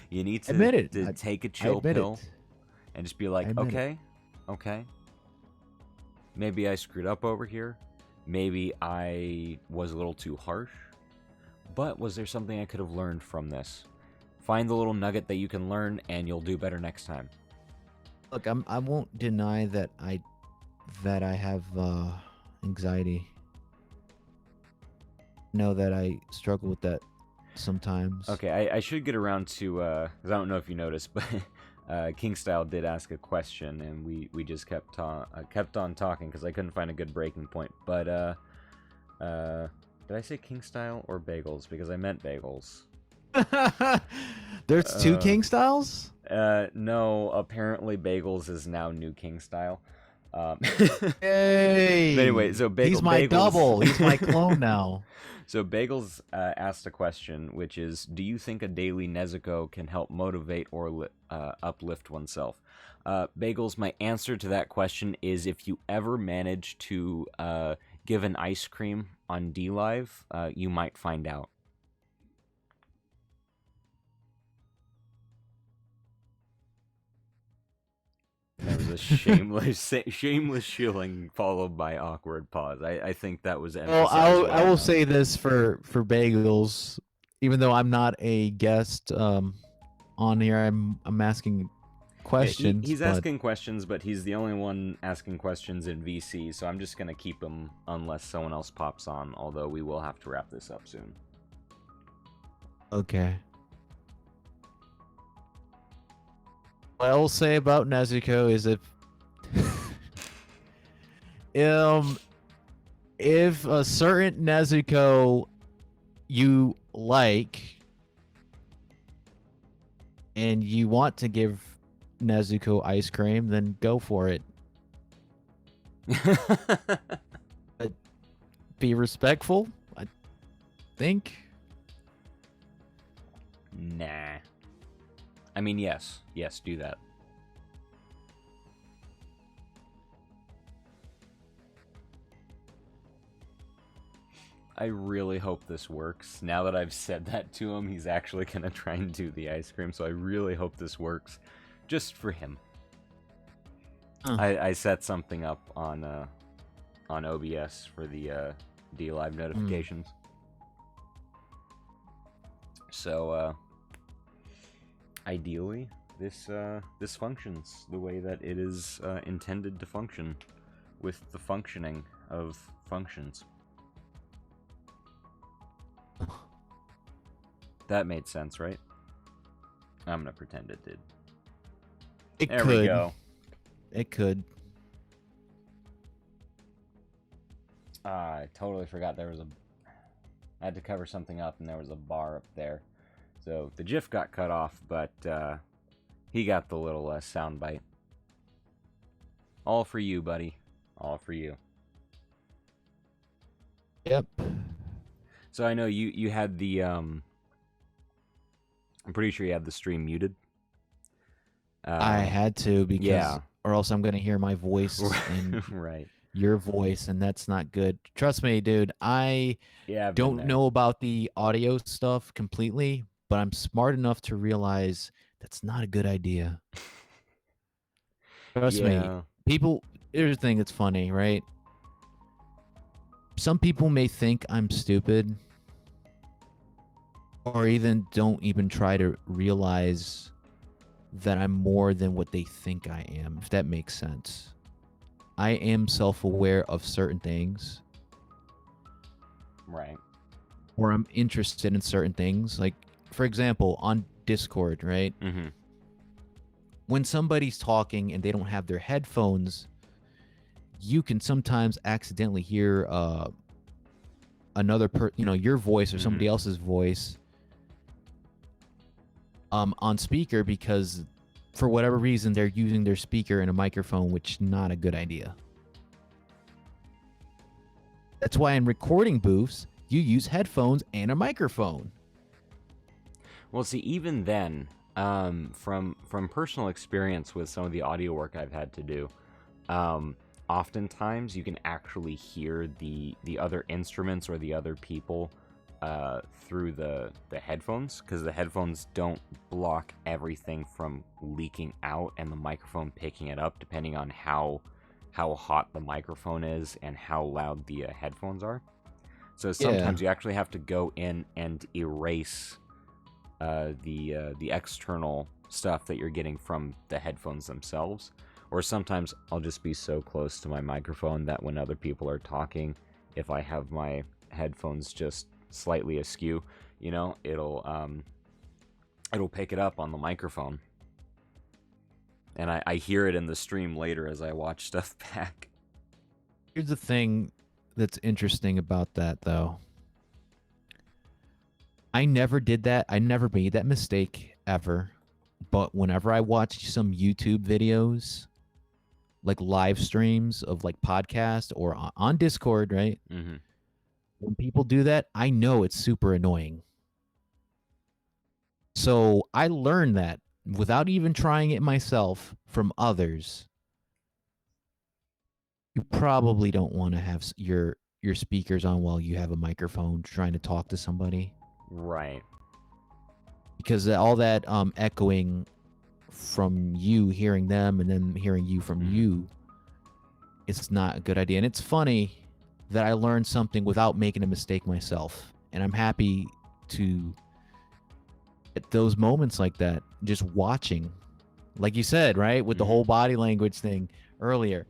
You need to admit it. To take a chill pill and just be like, okay. Maybe I screwed up over here. Maybe I was a little too harsh. But was there something I could have learned from this? Find the little nugget that you can learn, and you'll do better next time. Look, I won't deny that I have anxiety. I know that I struggle with that sometimes. Okay, I should get around to, because I don't know if you noticed, but Kingstyle did ask a question, and we just kept on talking because I couldn't find a good breaking point. But did I say Kingstyle or Bagels? Because I meant Bagels. There's two Kingstyles? No, apparently Bagels is now new Kingstyle. Hey! But anyway, so he's my Bagels... double. He's my clone now. So Bagels asked a question, which is, do you think a daily Nezuko can help motivate or uplift oneself? Bagels, my answer to that question is, if you ever manage to give an ice cream on DLive, you might find out. There was a shameless shilling followed by awkward pause. I think that was emphasized. I will say this for Bagels, even though I'm not a guest on here, I'm asking questions. He's asking questions, but he's the only one asking questions in VC, so I'm just gonna keep him unless someone else pops on. Although we will have to wrap this up soon. Okay. What I will say about Nezuko is if a certain Nezuko you like and you want to give Nezuko ice cream, then go for it. But be respectful, I think. Nah. I mean, yes, do that. I really hope this works. Now that I've said that to him, he's actually gonna try and do the ice cream, so I really hope this works. Just for him. I set something up on OBS for the DLive notifications. So, ideally, this functions the way that it is intended to function. with the functioning of functions. That made sense, right? I'm gonna pretend it did. There we go. It could. I totally forgot there was a... I had to cover something up, and there was a bar up there. So the GIF got cut off, but he got the little soundbite. All for you, buddy. All for you. Yep. So I know you had the... I'm pretty sure you had the stream muted. I had to because... Yeah. Or else I'm going to hear my voice and right. your voice, and that's not good. Trust me, dude. I don't know about the audio stuff completely, but I'm smart enough to realize that's not a good idea. Trust me. People, here's the thing that's funny, right? Some people may think I'm stupid, or even don't even try to realize that I'm more than what they think I am, if that makes sense. I am self-aware of certain things. Right. Or I'm interested in certain things. Like, for example, on Discord, right? Mm-hmm. When somebody's talking and they don't have their headphones, you can sometimes accidentally hear your voice or somebody else's voice on speaker, because for whatever reason they're using their speaker and a microphone, which is not a good idea. That's why in recording booths you use headphones and a microphone. Well, see, even then, from personal experience with some of the audio work I've had to do, oftentimes you can actually hear the other instruments or the other people through the headphones, because the headphones don't block everything from leaking out and the microphone picking it up, depending on how hot the microphone is and how loud the headphones are. So sometimes you actually have to go in and erase the external stuff that you're getting from the headphones themselves. Or sometimes I'll just be so close to my microphone that when other people are talking, if I have my headphones just slightly askew, it'll pick it up on the microphone, and I hear it in the stream later as I watch stuff back. Here's the thing that's interesting about that, though. I never did that. I never made that mistake ever. But whenever I watch some YouTube videos, like live streams of like podcasts or on Discord, right? Mm-hmm. When people do that, I know it's super annoying. So I learned that without even trying it myself from others. You probably don't want to have your speakers on while you have a microphone trying to talk to somebody. Right. Because all that echoing from you hearing them and then hearing you from you, it's not a good idea. And it's funny that I learned something without making a mistake myself. And I'm happy to, at those moments like that, just watching, like you said, right? With the whole body language thing earlier,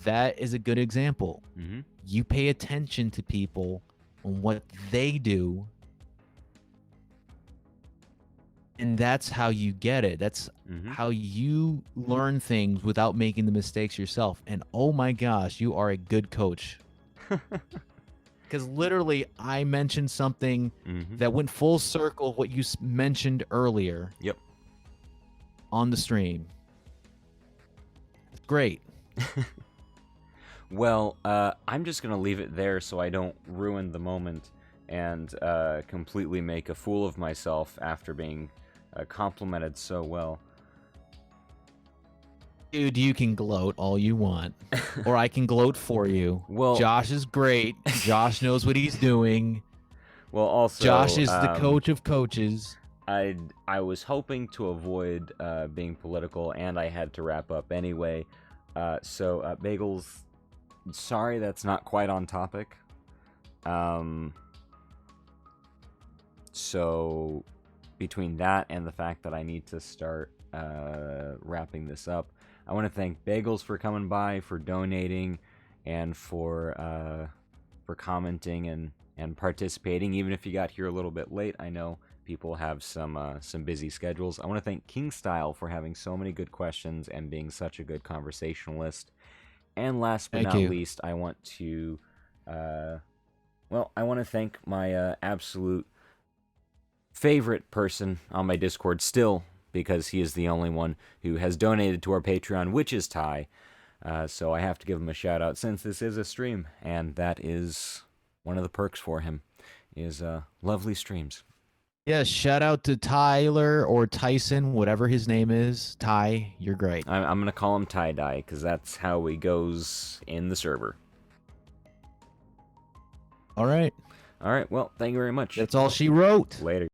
that is a good example. Mm-hmm. You pay attention to people on what they do, and that's how you get it. That's how you learn things without making the mistakes yourself. And oh my gosh, you are a good coach. Because literally, I mentioned something that went full circle what you mentioned earlier. Yep. On the stream. It's great. Well, I'm just going to leave it there so I don't ruin the moment and completely make a fool of myself after being complimented so well. Dude, you can gloat all you want, or I can gloat for you. Well, Josh is great. Josh knows what he's doing. Well, also, Josh is the coach of coaches. I was hoping to avoid being political, and I had to wrap up anyway. So, Bagels, sorry that's not quite on topic. So, between that and the fact that I need to start wrapping this up, I want to thank Bagels for coming by, for donating, and for commenting and participating, even if you got here a little bit late. I know people have some busy schedules. I want to thank Kingstyle for having so many good questions and being such a good conversationalist. And last but Thank not you. least, I want to thank my absolute favorite person on my Discord still, because he is the only one who has donated to our Patreon, which is Ty. So I have to give him a shout out since this is a stream, and that is one of the perks for him, is lovely streams. Yeah, shout out to Tyler or Tyson, whatever his name is. Ty, you're great. I'm gonna call him Tie Dye because that's how he goes in the server. All right. All right, well, thank you very much. That's all she wrote. Later.